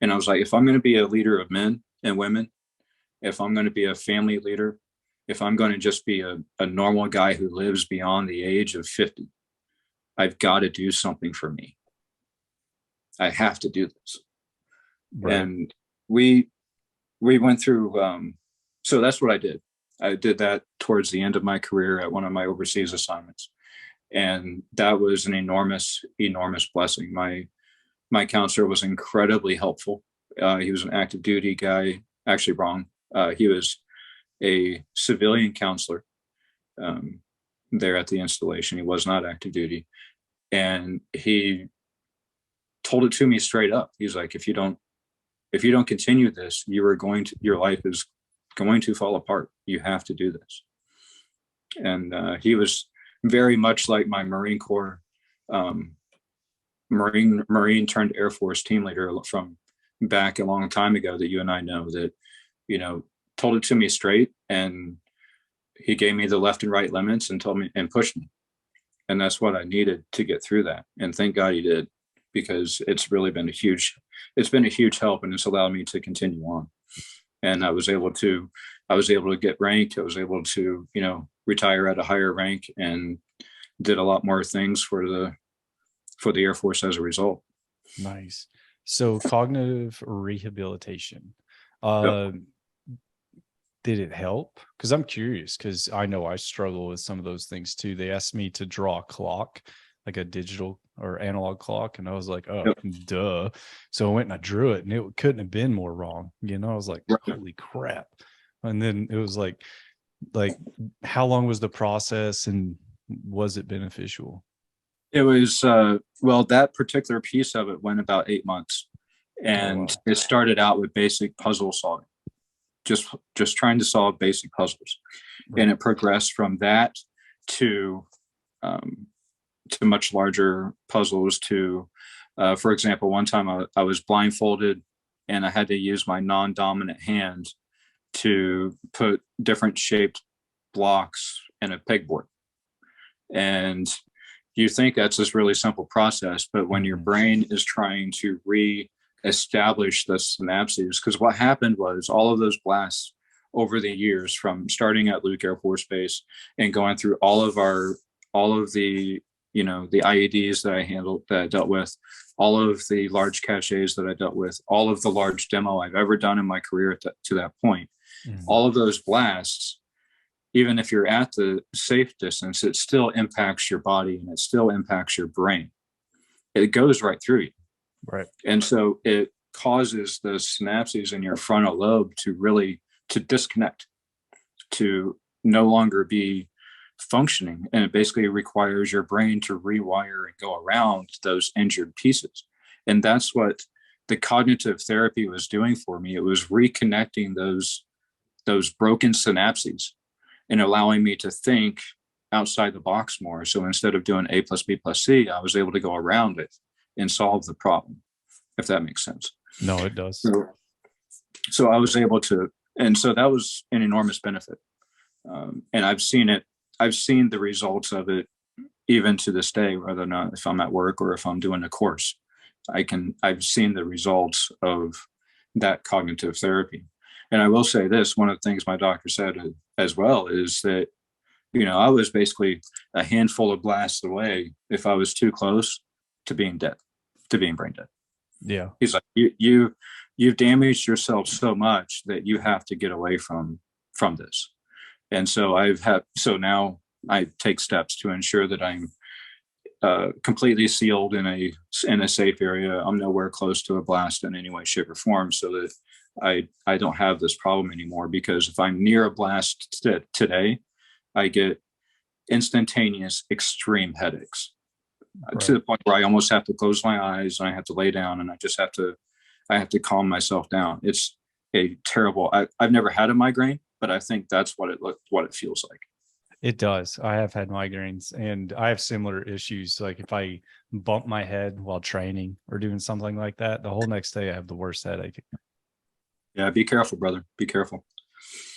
And I was like, if I'm going to be a leader of men and women, if I'm going to be a family leader, if I'm going to just be a normal guy who lives beyond the age of 50, I've got to do something for me. I have to do this. Right. And we went through, so that's what I did. I did that towards the end of my career at one of my overseas assignments. And that was an enormous, enormous blessing. My counselor was incredibly helpful. He was an active duty guy. Actually, wrong. He was a civilian counselor there at the installation. He was not active duty. And he told it to me straight up. He's like, if you don't continue this, your life is going to fall apart. You have to do this. And he was very much like my Marine Corps, Marine turned Air Force team leader from back a long time ago that you and I know, that, told it to me straight, and he gave me the left and right limits and told me and pushed me. And that's what I needed to get through that. And thank God he did. because it's been a huge help, and it's allowed me to continue on. And I was able to get ranked. I was able to, retire at a higher rank, and did a lot more things for the Air Force as a result. Nice. So cognitive rehabilitation. Yep. Did it help? Because I'm curious, because I know I struggle with some of those things too. They asked me to draw a clock, like a digital or analog clock, and I was like, oh, Yep. duh. So I went and I drew it, and it couldn't have been more wrong. I was like, Right. holy crap. And then it was like how long was the process, and was it beneficial? It was that particular piece of it went about 8 months, and wow. It started out with basic puzzle solving, just trying to solve basic puzzles, Right. and it progressed from that to much larger puzzles. To, for example, one time I was blindfolded, and I had to use my non-dominant hand to put different shaped blocks in a pegboard. And you think that's this really simple process, but when your brain is trying to re-establish the synapses, because what happened was all of those blasts over the years, from starting at Luke Air Force Base and going through all of the the IEDs that I dealt with, all of the large caches that I dealt with, all of the large demo I've ever done in my career to that point, all of those blasts, even if you're at the safe distance, it still impacts your body, and it still impacts your brain. It goes right through you. Right. And so it causes the synapses in your frontal lobe to disconnect, to no longer be functioning. And it basically requires your brain to rewire and go around those injured pieces. And that's what the cognitive therapy was doing for me. It was reconnecting those broken synapses and allowing me to think outside the box more. So instead of doing A plus B plus C, I was able to go around it and solve the problem, if that makes sense. No, it does. So I was able to, and so that was an enormous benefit. And I've seen the results of it even to this day, whether or not if I'm at work or if I'm doing a course, I've seen the results of that cognitive therapy. And I will say this, one of the things my doctor said as well is that, I was basically a handful of blasts away if I was too close to being dead, to being brain dead. Yeah. He's like, you've damaged yourself so much that you have to get away from this. And so now I take steps to ensure that I'm completely sealed in a safe area. I'm nowhere close to a blast in any way, shape, or form, so that I don't have this problem anymore. Because if I'm near a blast today, I get instantaneous extreme headaches, right, to the point where I almost have to close my eyes and I have to lay down, and I have to calm myself down. It's a terrible. I've never had a migraine, but I think that's what it feels like. It does. I have had migraines, and I have similar issues. Like if I bump my head while training or doing something like that, the whole next day I have the worst headache. Yeah, be careful, brother. Be careful.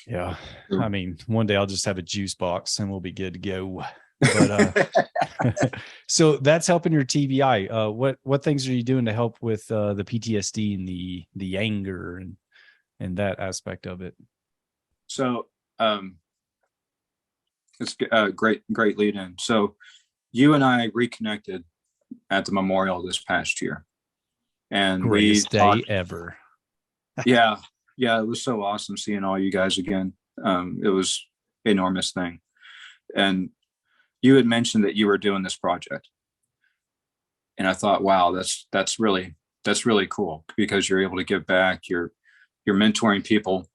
Yeah. I mean, one day I'll just have a juice box and we'll be good to go. But so that's helping your TBI. What things are you doing to help with the PTSD and the anger and that aspect of it? So it's a great lead in. So you and I reconnected at the memorial this past year, and greatest day ever. Yeah, it was so awesome seeing all you guys again. It was an enormous thing. And you had mentioned that you were doing this project, and I thought, wow, that's really cool, because you're able to give back. You're mentoring people.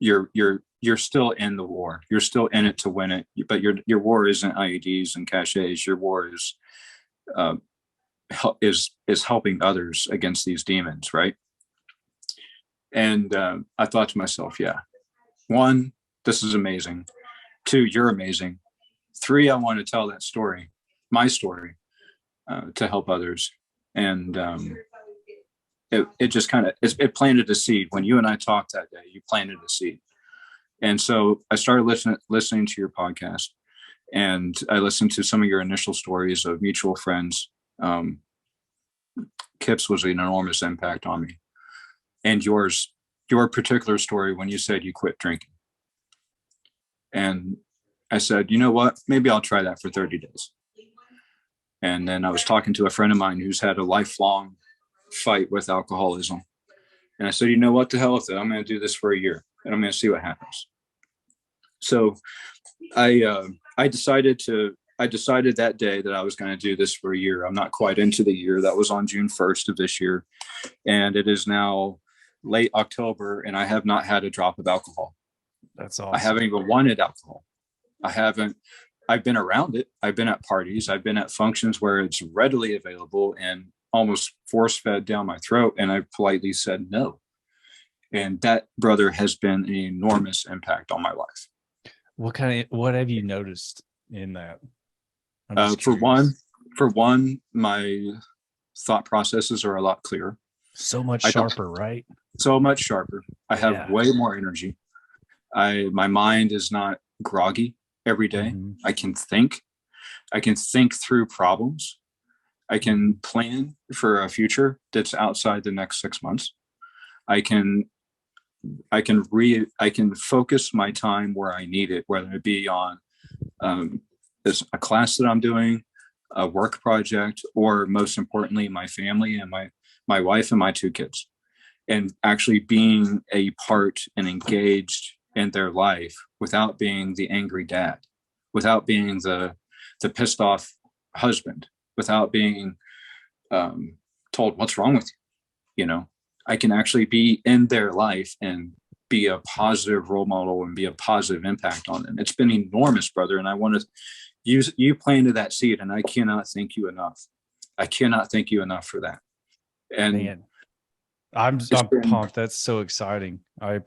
You're still in the war. You're still in it to win it. But your war isn't IEDs and caches. Your war is helping others against these demons, right? And I thought to myself, yeah, 1, this is amazing. 2, you're amazing. 3, I want to tell that story, my story, to help others. And it just kind of it planted a seed. When you and I talked that day, you planted a seed. And so I started listening to your podcast, and I listened to some of your initial stories of mutual friends. Kip's was an enormous impact on me. And your particular story when you said you quit drinking. And I said, you know what, maybe I'll try that for 30 days. And then I was talking to a friend of mine who's had a lifelong fight with alcoholism. And I said, you know what, the hell with it. I'm going to do this for a year and I'm going to see what happens. So I decided that day that I was going to do this for a year. I'm not quite into the year. That was on June 1st of this year. And it is now late October and I have not had a drop of alcohol. That's awesome. I haven't even wanted alcohol. I've been around it. I've been at parties. I've been at functions where it's readily available and almost force fed down my throat. And I politely said no. And that, brother, has been an enormous impact on my life. What have you noticed in that? For one, my thought processes are a lot clearer. So much sharper, right? So much sharper. I have way more energy. My mind is not groggy every day. Mm-hmm. I can think through problems. I can plan for a future that's outside the next 6 months. I can focus my time where I need it, whether it be on a class that I'm doing, a work project, or most importantly, my family and my wife and my 2 kids, and actually being a part and engaged in their life without being the angry dad, without being the pissed off husband, without being told what's wrong with you. You know, I can actually be in their life and be a positive role model and be a positive impact on them. It's been enormous, brother. And I want to use you planted that seed, and I cannot thank you enough. I cannot thank you enough for that. And man, I'm pumped. That's so exciting. I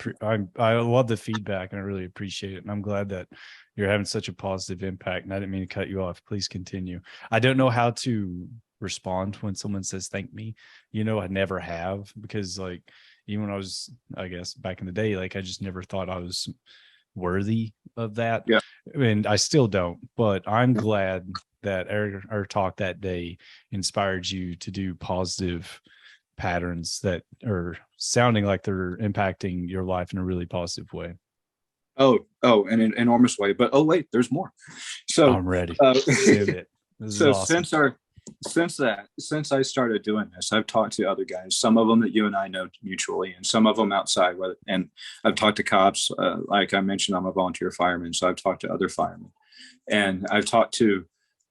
love the feedback and I really appreciate it. And I'm glad that you're having such a positive impact. And I didn't mean to cut you off. Please continue. I don't know how to respond when someone says thank me. You know, I never have, because like even when I was, I guess back in the day, like I just never thought I was worthy of that. Yeah. And I still don't, but I'm glad that our talk that day inspired you to do positive patterns that are sounding like they're impacting your life in a really positive way. Oh, in an enormous way. But wait, there's more. So I'm ready. So awesome. since I started doing this, I've talked to other guys, some of them that you and I know mutually, and some of them outside. And I've talked to cops. Like I mentioned, I'm a volunteer fireman, so I've talked to other firemen, and I've talked to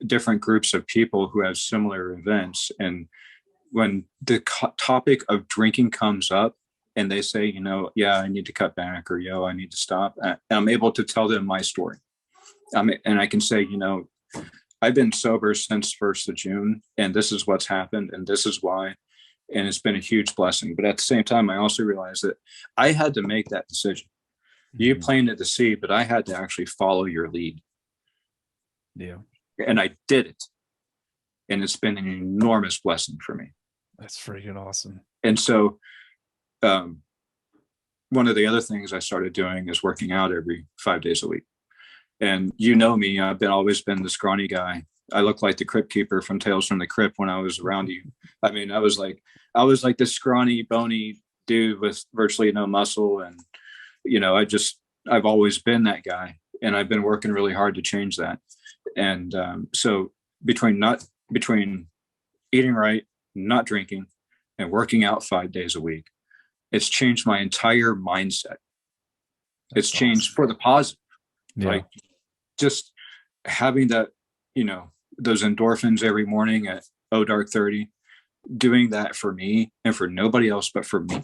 different groups of people who have similar events. And when the topic of drinking comes up and they say, you know, yeah, I need to cut back, or, yo, I need to stop, and I'm able to tell them my story. And I can say, you know, I've been sober since 1st of June, and this is what's happened, and this is why. And it's been a huge blessing. But at the same time, I also realized that I had to make that decision. Mm-hmm. You planted the seed, but I had to actually follow your lead. Yeah. And I did it. And it's been an enormous blessing for me. That's freaking awesome. And so one of the other things I started doing is working out every 5 days a week. And you know me, I've always been the scrawny guy. I look like the crypt keeper from Tales from the Crypt when I was around you. I mean, I was like this scrawny, bony dude with virtually no muscle. And, you know, I've always been that guy, and I've been working really hard to change that. And so between eating right, not drinking, and working out 5 days a week, it's changed my entire mindset. It's changed for the positive. Yeah. Like just having that, you know, those endorphins every morning at dark 30, doing that for me and for nobody else but for me,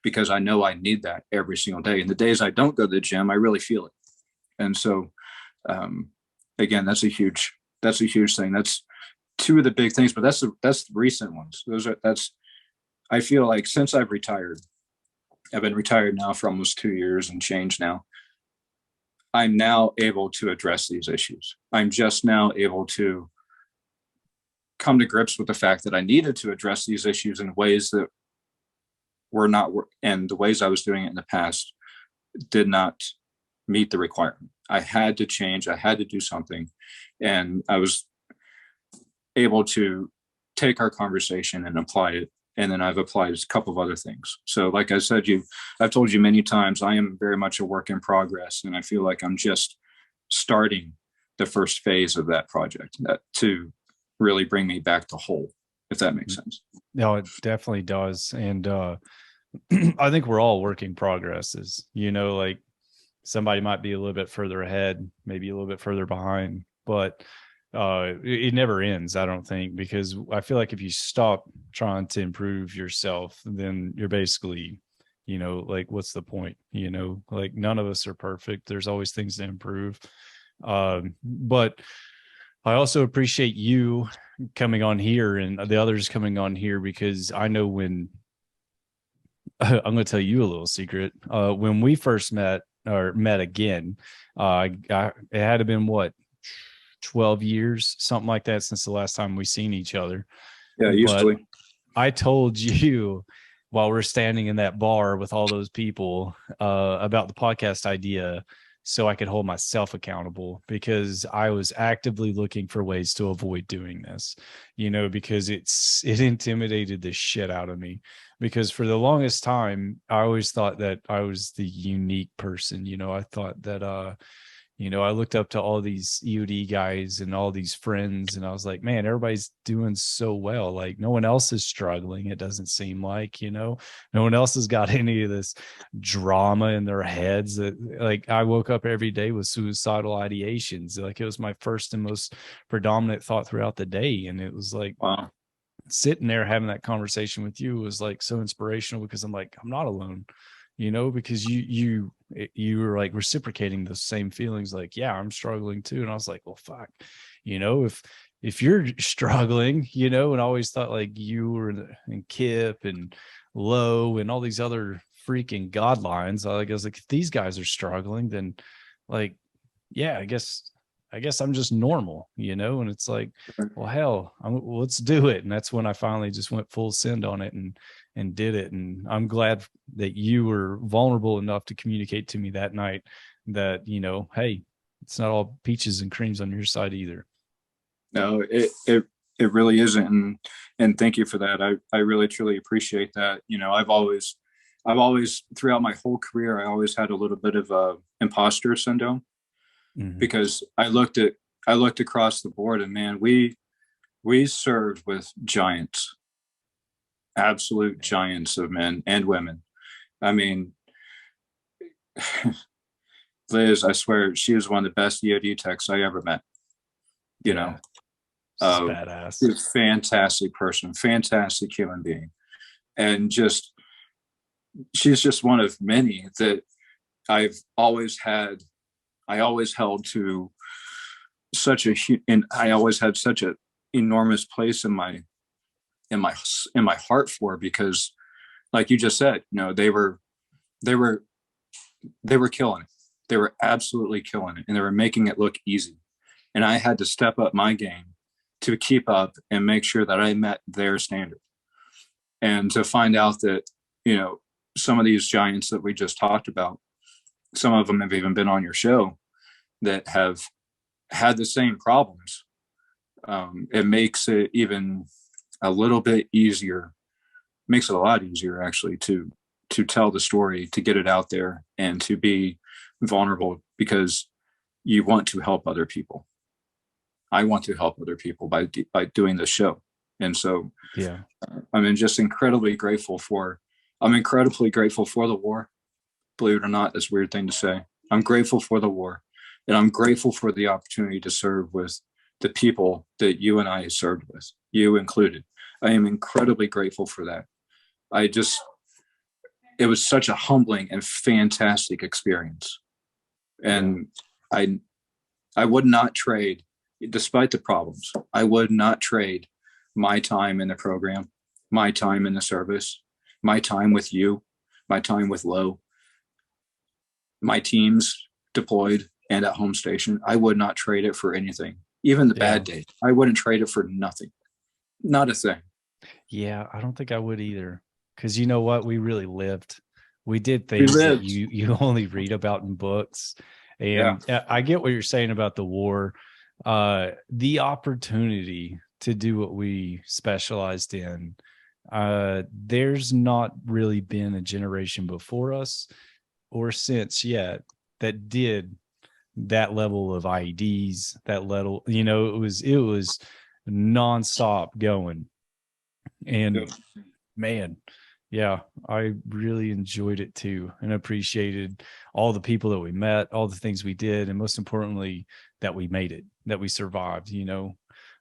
because I know I need that every single day. And the days I don't go to the gym, I really feel it. And so again, that's a huge thing. That's two of the big things, but that's the recent ones. I feel like since I've been retired now for almost 2 years and change now, I'm now able to address these issues. I'm just now able to come to grips with the fact that I needed to address these issues in ways that were not, and the ways I was doing it in the past did not meet the requirement. I had to change. I had to do something. And I was able to take our conversation and apply it. And then I've applied a couple of other things. So like I said, I've told you many times, I am very much a work in progress. And I feel like I'm just starting the first phase of that project to really bring me back to whole, if that makes sense. No, it definitely does. And I think we're all working progresses, like somebody might be a little bit further ahead, maybe a little bit further behind, but it never ends, I don't think, because I feel like if you stop trying to improve yourself, then you're basically, like, what's the point? Like, none of us are perfect. There's always things to improve. But I also appreciate you coming on here and the others coming on here, because I know when I'm going to tell you a little secret. When we first met again, it had to been 12 years, something like that, since the last time we seen each other. Yeah, usually. But I told you while we're standing in that bar with all those people about the podcast idea, so I could hold myself accountable, because I was actively looking for ways to avoid doing this, because it intimidated the shit out of me, because for the longest time, I always thought that I was the unique person. I thought that, I looked up to all these EOD guys and all these friends, and I was like, man, everybody's doing so well. Like, no one else is struggling. It doesn't seem like, no one else has got any of this drama in their heads. That, like, I woke up every day with suicidal ideations. Like, it was my first and most predominant thought throughout the day. And it was like, wow, sitting there having that conversation with you was like so inspirational, because I'm like, I'm not alone. Because you were like reciprocating the same feelings, like, yeah, I'm struggling too. And I was like, well, fuck, if you're struggling, and I always thought like you were and Kip and Low and all these other freaking god lines. I was like, if these guys are struggling, then like, yeah, I guess I'm just normal, and it's like, well, hell, let's do it. And that's when I finally just went full send on it and did it. And I'm glad that you were vulnerable enough to communicate to me that night that, hey, it's not all peaches and creams on your side either. No, it really isn't. And thank you for that. I really, truly appreciate that. I've always throughout my whole career, I always had a little bit of imposter syndrome. Mm-hmm. Because I looked across the board, and man, we served with giants, absolute giants of men and women. I mean, Liz, I swear, she was one of the best EOD techs I ever met. Badass. She's a fantastic person, fantastic human being, and she's just one of many that I always held to and I always had such an enormous place in my heart for, because like you just said, they were killing it. They were absolutely killing it, and they were making it look easy. And I had to step up my game to keep up and make sure that I met their standard. And to find out that, some of these giants that we just talked about, some of them have even been on your show, that have had the same problems. It makes it even a little bit easier, makes it a lot easier actually to tell the story, to get it out there, and to be vulnerable, because you want to help other people. I want to help other people by doing this show. And so yeah, I'm just incredibly grateful for the war. Believe it or not, that's a weird thing to say. I'm grateful for the war, and I'm grateful for the opportunity to serve with the people that you and I served with, you included. I am incredibly grateful for that. It was such a humbling and fantastic experience. And I would not trade, despite the problems, I would not trade my time in the program, my time in the service, my time with you, my time with Low, my teams deployed and at home station. I would not trade it for anything. Even the bad days, I wouldn't trade it for nothing. Not a thing. Yeah, I don't think I would either. Because you know what? We really lived. We did things that you only read about in books. And I get what you're saying about the war. The opportunity to do what we specialized in, there's not really been a generation before us or since yet that did that level of IEDs, that level, you know, it was nonstop going. And Yep. man, yeah, I really enjoyed it too, and appreciated all the people that we met, all the things we did, and most importantly, that we made it, that we survived. You know,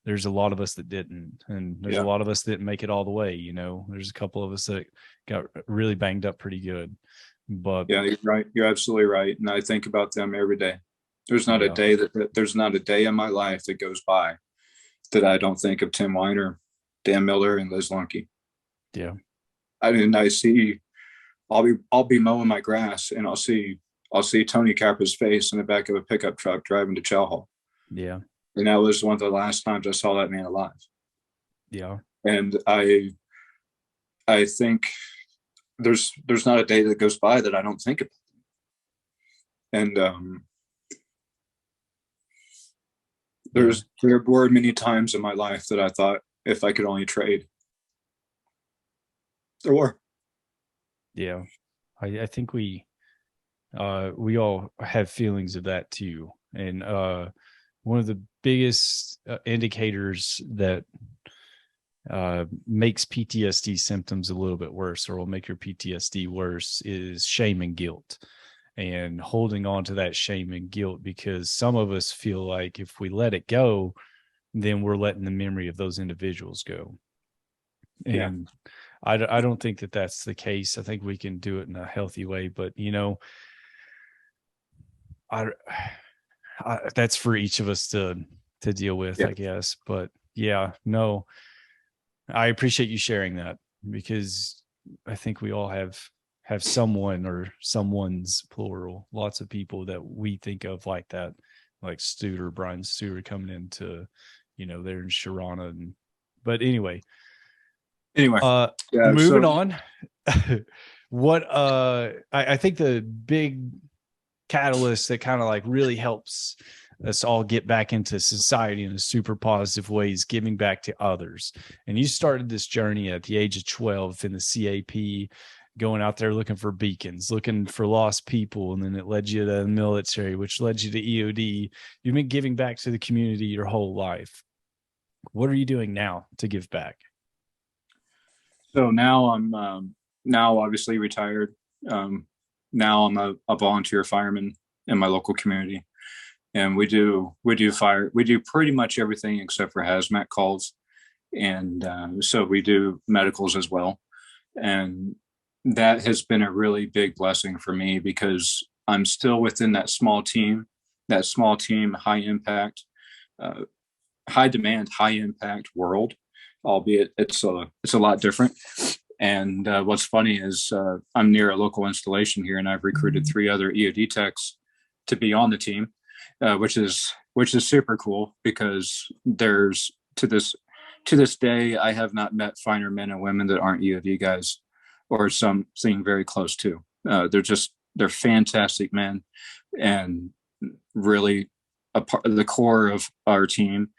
there's a lot of us that didn't, and there's a lot of us that didn't make it all the way. You know, there's a couple of us that got really banged up pretty good. But Yeah, you're right. You're absolutely right. And I think about them every day. There's not a day there's not a day in my life that goes by that I don't think of Tim Weiner, Dan Miller, and Liz Lunke. Yeah. I mean, I'll be mowing my grass and I'll see Tony Cappa's face in the back of a pickup truck driving to chow hall. Yeah. And that was one of the last times I saw that man alive. Yeah. And I think there's not a day that goes by that I don't think about them. And there were many times in my life that I thought if I could only trade. There were. Yeah. I think we all have feelings of that too. And one of the biggest indicators that makes PTSD symptoms a little bit worse, or will make your PTSD worse, is shame and guilt, and holding on to that shame and guilt, because some of us feel like if we let it go, then we're letting the memory of those individuals go. And I don't think that that's the case. I think we can do it in a healthy way, but you know, I that's for each of us to deal with, I guess. But yeah, no, I appreciate you sharing that, because I think we all have someone, or someone's plural, lots of people that we think of like that, like Brian Studer coming into, you know, they're in Sharana. But anyway, moving on. What I think the big catalyst that kind of like really helps us all get back into society in a super positive way is giving back to others. And you started this journey at the age of 12 in the CAP, going out there looking for beacons, looking for lost people, and then it led you to the military, which led you to EOD. You've been giving back to the community your whole life. What are you doing now to give back? So now I'm now obviously retired. Now I'm a volunteer fireman in my local community, and we do pretty much everything except for hazmat calls, and so we do medicals as well. And that has been a really big blessing for me, because I'm still within that small team, high impact, high demand, high impact world, albeit it's a lot different. And what's funny is I'm near a local installation here, and I've recruited 3 other EOD techs to be on the team, which is super cool, because there's to this day I have not met finer men and women that aren't EOD guys, or something very close to. They're fantastic men, and really a part of the core of our team,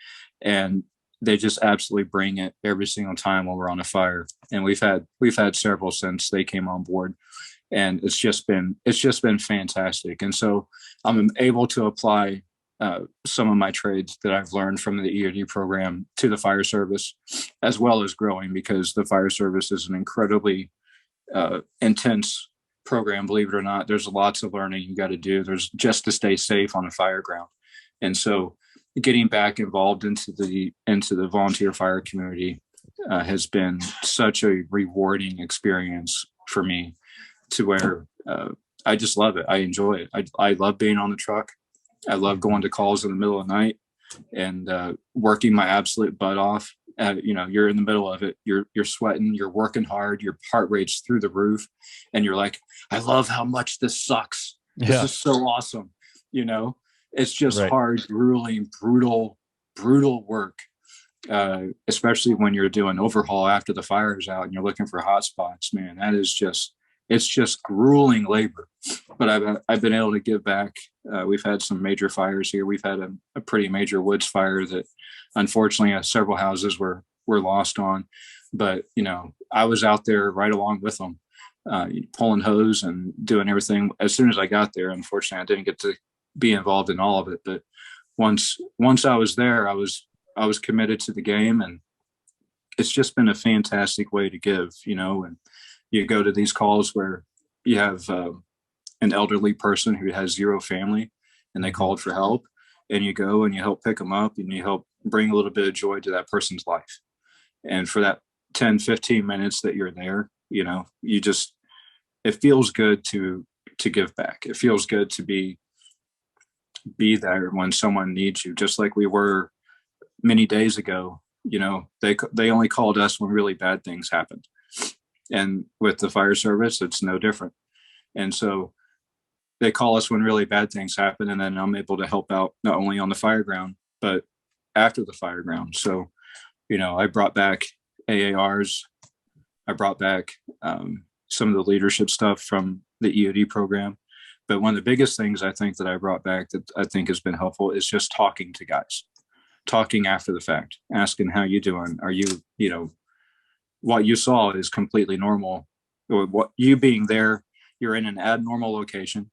and they just absolutely bring it every single time when we're on a fire. And we've had several since they came on board, and it's just been fantastic. And so I'm able to apply some of my trades that I've learned from the EOD program to the fire service, as well as growing, because the fire service is an incredibly intense program. Believe it or not, there's lots of learning you got to do. There's just to stay safe on a fire ground. And so getting back involved into the volunteer fire community has been such a rewarding experience for me, to where I just love it. I enjoy it. I love being on the truck. I love going to calls in the middle of the night and working my absolute butt off. You're in the middle of it. You're sweating. You're working hard. Your heart rate's through the roof, and you're like, I love how much this sucks. This is so awesome. It's just hard, grueling, brutal work. Especially when you're doing overhaul after the fire is out and you're looking for hot spots, man. It's just grueling labor. But I've been able to give back We've had some major fires here. We've had a pretty major woods fire that unfortunately several houses were lost on. But, I was out there right along with them, pulling hose and doing everything. As soon as I got there, unfortunately, I didn't get to be involved in all of it. But once I was there, I was committed to the game, and it's just been a fantastic way to give, and you go to these calls where you have an elderly person who has zero family and they called for help, and you go and you help pick them up and you help bring a little bit of joy to that person's life. And for that 10, 15 minutes that you're there, it feels good to give back. It feels good to be there when someone needs you, just like we were many days ago. They only called us when really bad things happened. And with the fire service, it's no different. And so they call us when really bad things happen. And then I'm able to help out not only on the fire ground, but after the fire ground. So, I brought back AARs. I brought back some of the leadership stuff from the EOD program. But one of the biggest things I think that I brought back that I think has been helpful is just talking to guys, talking after the fact, asking how you doing. Are you, what you saw is completely normal. Or what you being there, you're in an abnormal location.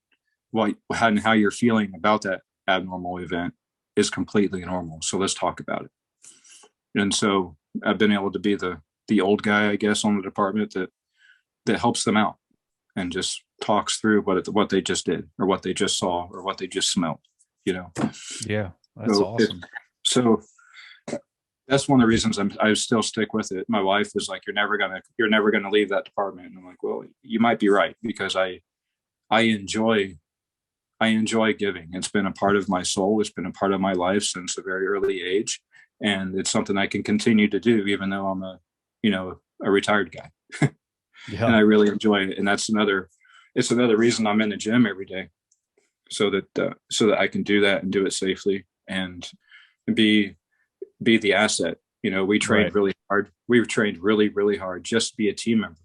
How you're feeling about that abnormal event is completely normal. So let's talk about it. And so I've been able to be the old guy, I guess, on the department that helps them out and just talks through what they just did or what they just saw or what they just smelled, Yeah, that's awesome. So that's one of the reasons I still stick with it. My wife is like, you're never gonna leave that department. And I'm like, well, you might be right, because I enjoy giving. It's been a part of my soul. It's been a part of my life since a very early age. And it's something I can continue to do, even though I'm a retired guy. Yeah. And I really enjoy it. And it's another reason I'm in the gym every day, so that I can do that and do it safely and be the asset. We trained really hard. We've trained really, really hard just to be a team member,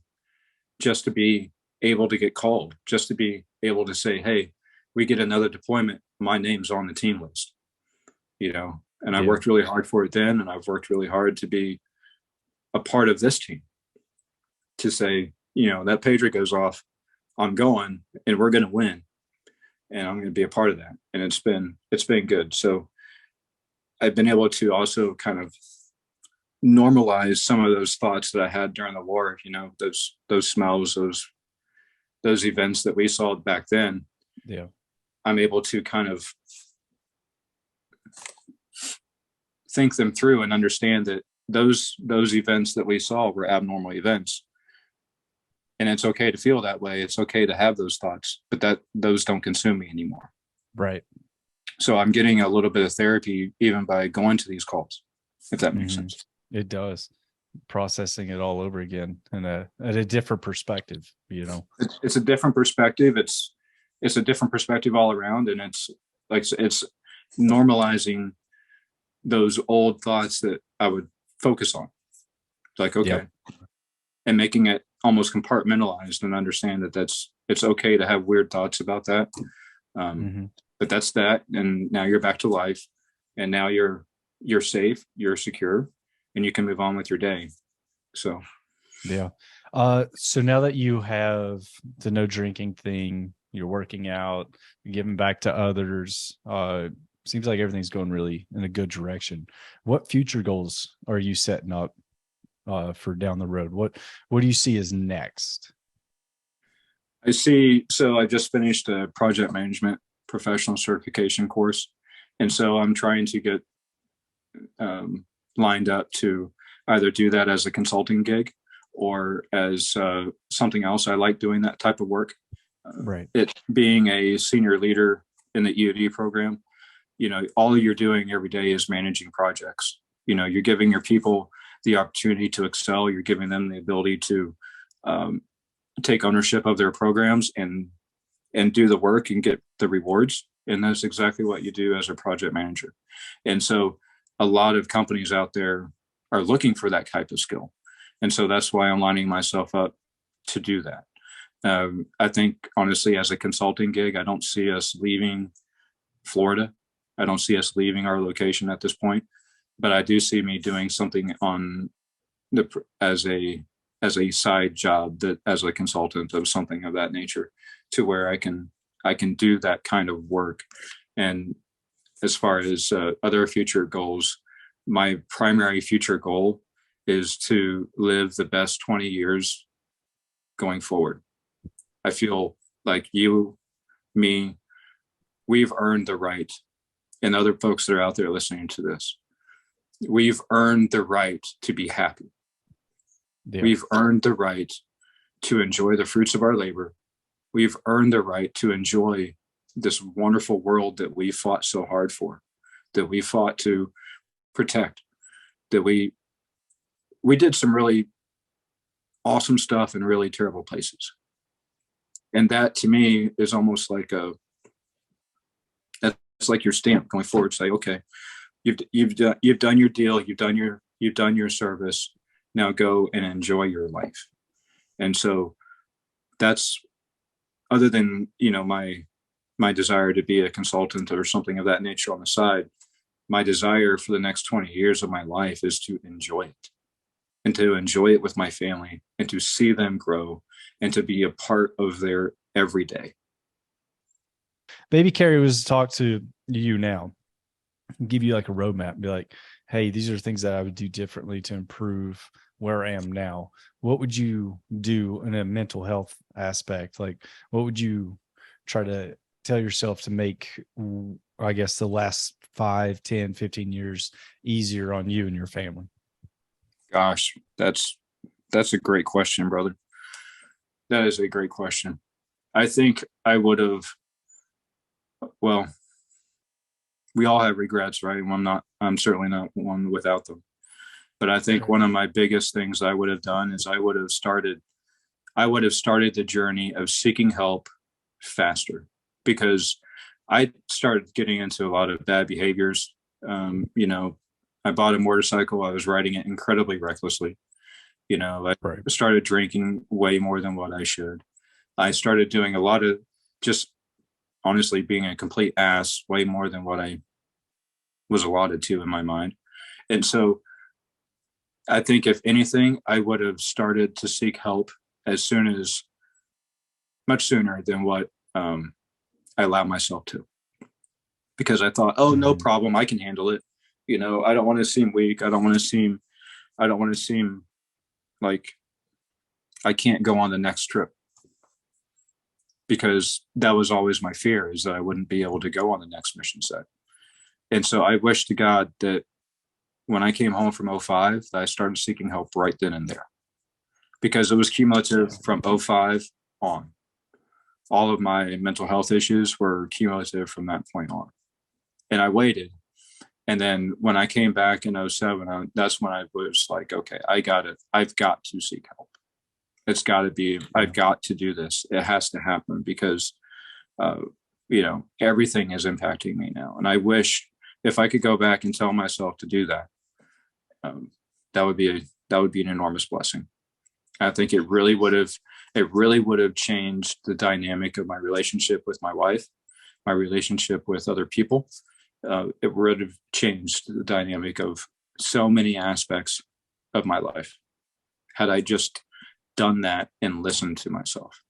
just to be able to get called, just to be able to say, hey, we get another deployment, my name's on the team list, and I worked really hard for it then. And I've worked really hard to be a part of this team, to say, that pager goes off, I'm going, and we're going to win, and I'm going to be a part of that. And it's been good. So I've been able to also kind of normalize some of those thoughts that I had during the war, those smells, those events that we saw back then. Yeah. I'm able to kind of think them through and understand that those events that we saw were abnormal events. And it's okay to feel that way. It's okay to have those thoughts, but those don't consume me anymore. Right. So I'm getting a little bit of therapy even by going to these calls, if that makes sense. It does. Processing it all over again and at a different perspective, It's a different perspective. It's a different perspective all around. And it's normalizing those old thoughts that I would focus on. Like, okay. Yep. And making it almost compartmentalized and understand that it's okay to have weird thoughts about that. But that's that. And now you're back to life, and now you're safe, you're secure, and you can move on with your day. So, yeah. So now that you have the no drinking thing, you're working out, you're giving back to others, seems like everything's going really in a good direction. What future goals are you setting up for down the road? What do you see as next? So I just finished a project management professional certification course. And so I'm trying to get lined up to either do that as a consulting gig or as something else. I like doing that type of work. Right. It being a senior leader in the EOD program, all you're doing every day is managing projects. You're giving your people the opportunity to excel. You're giving them the ability to take ownership of their programs and do the work and get the rewards. And that's exactly what you do as a project manager. And so a lot of companies out there are looking for that type of skill. And so that's why I'm lining myself up to do that. I think, honestly, as a consulting gig, I don't see us leaving Florida. I don't see us leaving our location at this point, but I do see me doing something on the as a side job, that as a consultant of something of that nature, to where I can do that kind of work. And as far as other future goals, my primary future goal is to live the best 20 years going forward. I feel like you, me, we've earned the right, and other folks that are out there listening to this, we've earned the right to be happy. Yeah. We've earned the right to enjoy the fruits of our labor. We've earned the right to enjoy this wonderful world that we fought so hard for, that we fought to protect, that we did some really awesome stuff in really terrible places. And that, to me, is almost like it's like your stamp going forward. Say, okay, you've done your deal, you've done your service. Now go and enjoy your life. And so that's, other than, my desire to be a consultant or something of that nature on the side, my desire for the next 20 years of my life is to enjoy it, and to enjoy it with my family, and to see them grow, and to be a part of their everyday. Maybe Cary was to talk to you now, give you like a roadmap, be like, hey, these are things that I would do differently to improve where I am now. What would you do in a mental health aspect? Like, what would you try to tell yourself to make, I guess, the last 5, 10, 15 years easier on you and your family? Gosh, that's a great question, brother. That is a great question. I think I would have, well, we all have regrets, right? I'm certainly not one without them. But I think one of my biggest things I would have done is I would have started the journey of seeking help faster, because I started getting into a lot of bad behaviors. I bought a motorcycle. I was riding it incredibly recklessly. I started drinking way more than what I should. I started doing a lot of just honestly being a complete ass way more than what I was allotted to in my mind. And so I think, if anything, I would have started to seek help much sooner than what I allowed myself to, because I thought, oh, no problem, I can handle it. I don't want to seem weak. I don't want to seem like I can't go on the next trip, because that was always my fear, is that I wouldn't be able to go on the next mission set. And so I wish to God that when I came home from 05, that I started seeking help right then and there, because it was cumulative from 05 on. All of my mental health issues were cumulative from that point on. And I waited. And then when I came back in 07, that's when I was like, okay, I've got to seek help. It's got to be, I've got to do this. It has to happen, because, everything is impacting me now. And I wish if I could go back and tell myself to do that, that would be an enormous blessing. I think it really would have changed the dynamic of my relationship with my wife, my relationship with other people. It would have changed the dynamic of so many aspects of my life had I just done that and listened to myself.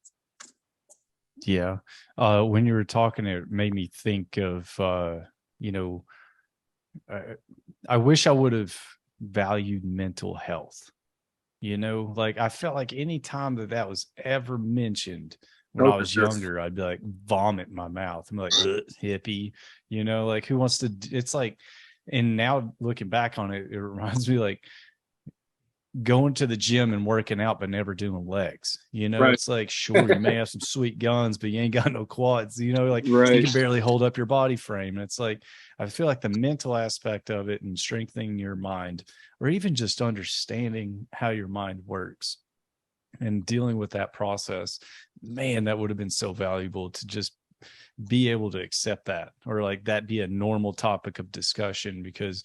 Yeah. When you were talking, it made me think of, I wish I would have valued mental health. Like I felt like any time that was ever mentioned when I was younger, I'd be like vomit in my mouth. I'm like, hippie, like who wants to, it's like, and now looking back on it, it reminds me like going to the gym and working out, but never doing legs, right. It's like, sure, you may have some sweet guns, but you ain't got no quads, like right. You can barely hold up your body frame. And it's like, I feel like the mental aspect of it and strengthening your mind, or even just understanding how your mind works and dealing with that process, man, that would have been so valuable to just be able to accept that, or like that be a normal topic of discussion, because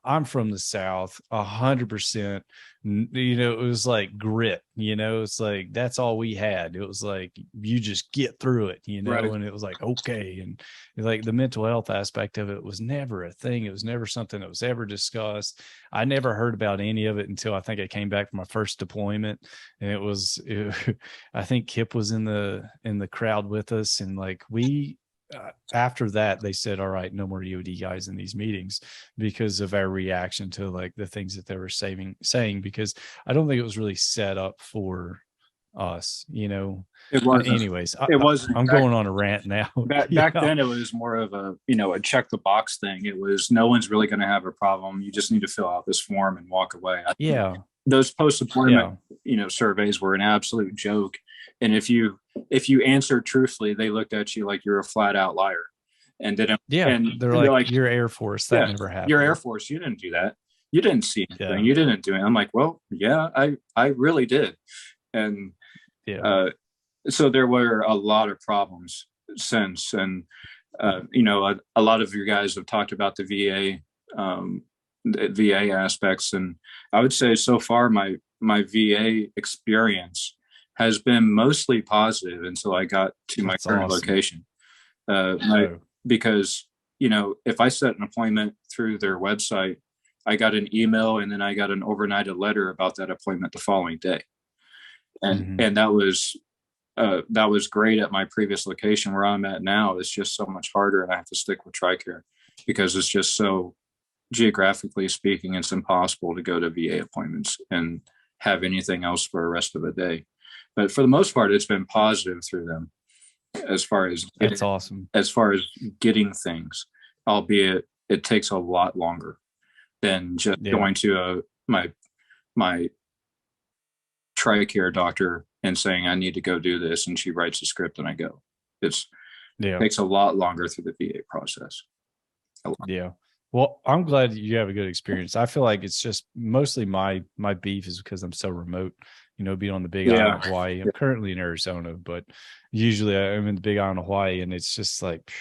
I'm from the South, 100%. You know, it was like grit, you know, it's like, that's all we had. It was like, you just get through it, you know, Right. and it was like, okay. And like the mental health aspect of it was never a thing. It was never something that was ever discussed. I never heard about any of it until I think I came back from my first deployment. And I think Kip was in the crowd with us. And like, after that, they said, all right, no more EOD guys in these meetings because of our reaction to like the things that they were saying, because I don't think it was really set up for us, you know. It wasn't. Anyways, It wasn't. I'm going on a rant now. Back then, it was more of a, a check the box thing. It was, no one's really going to have a problem. You just need to fill out this form and walk away. Yeah. Those post-deployment, surveys were an absolute joke. And if you answered truthfully, they looked at you like you're a flat out liar. And didn't. Yeah. And they're like, you're Air Force. That never happened. You're Air Force. You didn't do that. You didn't see anything. Yeah. You didn't do it. I'm like, well, yeah, I really did. And so there were a lot of problems since. And, a lot of you guys have talked about the VA aspects. And I would say so far, my VA experience has been mostly positive until I got to my current location. Because, if I set an appointment through their website, I got an email and then I got an overnighted letter about that appointment the following day. And and that was great at my previous location. Where I'm at now, it's just so much harder, and I have to stick with TRICARE because it's just so, geographically speaking, it's impossible to go to VA appointments and have anything else for the rest of the day. But for the most part, it's been positive through them as far as that's awesome. As far as getting things, albeit it takes a lot longer than just going to my TRICARE doctor and saying I need to go do this, and she writes a script and I go. It takes a lot longer through the VA process. Yeah. Well, I'm glad you have a good experience. I feel like it's just mostly my beef is because I'm so remote, being on the big island of Hawaii. I'm currently in Arizona, but usually I'm in the big island of Hawaii, and it's just like,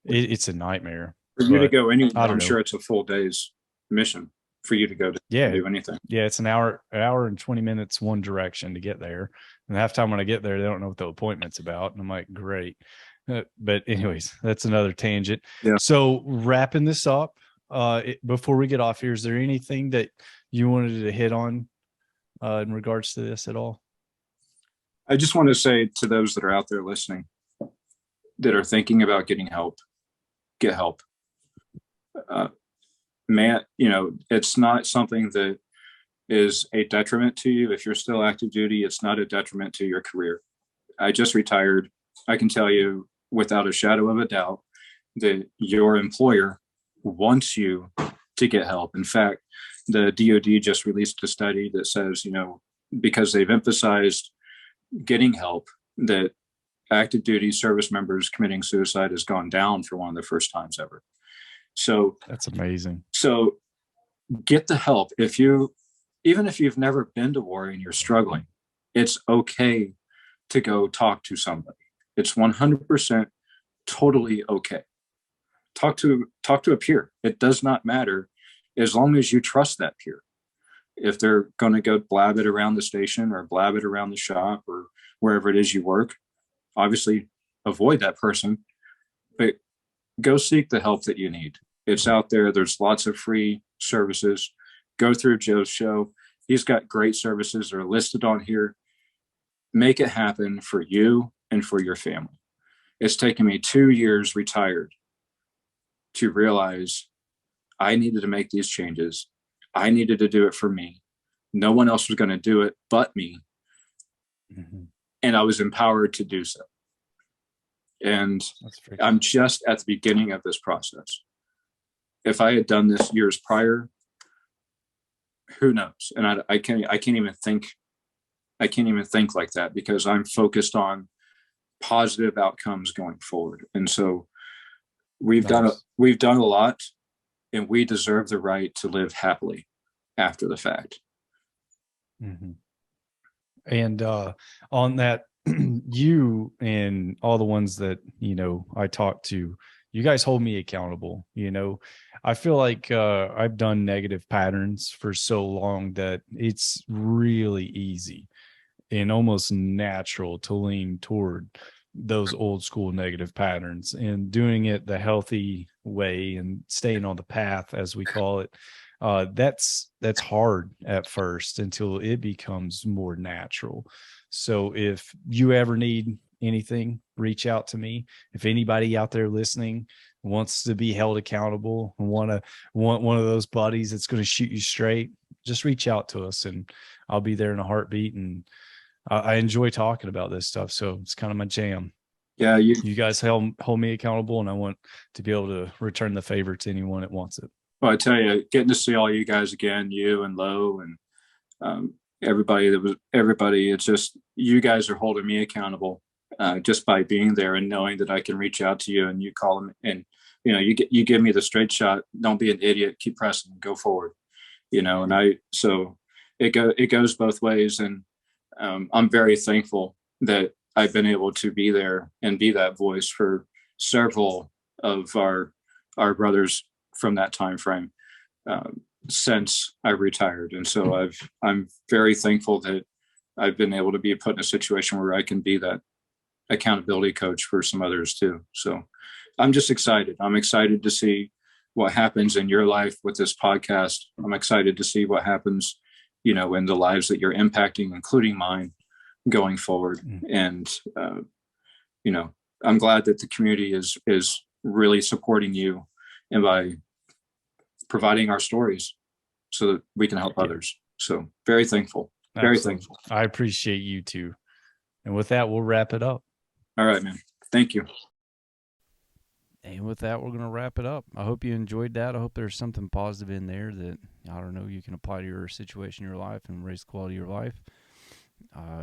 it's a nightmare. For you to go anywhere, I'm sure it's a full day's mission for you to go to do anything. Yeah, it's an hour and 20 minutes one direction to get there. And half time when I get there, they don't know what the appointment's about. And I'm like, great. But anyways, that's another tangent. Yeah. So wrapping this up, before we get off here, is there anything that you wanted to hit on in regards to this at all? I just want to say to those that are out there listening that are thinking about getting help, get help. Man, it's not something that is a detriment to you. If you're still active duty, it's not a detriment to your career. I just retired. I can tell you without a shadow of a doubt that your employer wants you to get help. In fact, the DoD just released a study that says, because they've emphasized getting help, that active duty service members committing suicide has gone down for one of the first times ever. So that's amazing. So get the help. Even if you've never been to war and you're struggling, it's okay to go talk to somebody. It's 100% totally okay. Talk to a peer. It does not matter as long as you trust that peer. If they're going to go blab it around the station or blab it around the shop or wherever it is you work, obviously avoid that person, but go seek the help that you need. It's out there. There's lots of free services. Go through Joe's show. He's got great services that are listed on here. Make it happen for you and for your family. It's taken me 2 years retired to realize I needed to make these changes. I needed to do it for me. No one else was going to do it but me. Mm-hmm. And I was empowered to do so. And I'm just at the beginning of this process. If I had done this years prior, who knows? And I can't even think like that because I'm focused on positive outcomes going forward. And so we've done a lot, and we deserve the right to live happily after the fact. Mm-hmm. And on that, you and all the ones that I talked to, you guys hold me accountable. I feel like I've done negative patterns for so long that it's really easy and almost natural to lean toward those old school negative patterns, and doing it the healthy way and staying on the path, as we call it. That's hard at first until it becomes more natural. So if you ever need anything, reach out to me. If anybody out there listening wants to be held accountable and want one of those buddies that's going to shoot you straight, just reach out to us and I'll be there in a heartbeat. And I enjoy talking about this stuff, so it's kind of my jam. Yeah, You guys hold me accountable, and I want to be able to return the favor to anyone that wants it. well, I tell you, getting to see all you guys again, you and Lo and everybody. It's just you guys are holding me accountable just by being there and knowing that I can reach out to you and you call them and you give me the straight shot. Don't be an idiot. Keep pressing. Go forward. And so it goes both ways, and I'm very thankful that I've been able to be there and be that voice for several of our brothers from that time frame since I retired. And so I'm very thankful that I've been able to be put in a situation where I can be that accountability coach for some others too. So I'm just excited. I'm excited to see what happens in your life with this podcast. I'm excited to see what happens, in the lives that you're impacting, including mine, going forward. And, I'm glad that the community is really supporting you and by providing our stories so that we can help others. So very thankful. Very thankful. I appreciate you too. And with that, we'll wrap it up. All right, man. Thank you. And with that, we're going to wrap it up. I hope you enjoyed that. I hope there's something positive in there that, I don't know, you can apply to your situation in your life and raise the quality of your life.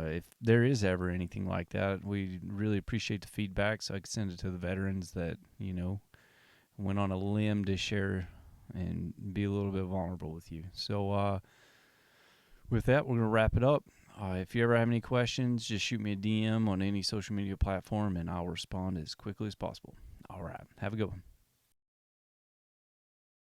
If there is ever anything like that, we really appreciate the feedback, so I can send it to the veterans that, went on a limb to share and be a little bit vulnerable with you. So with that, we're going to wrap it up. If you ever have any questions, just shoot me a DM on any social media platform, and I'll respond as quickly as possible. All right. Have a good one.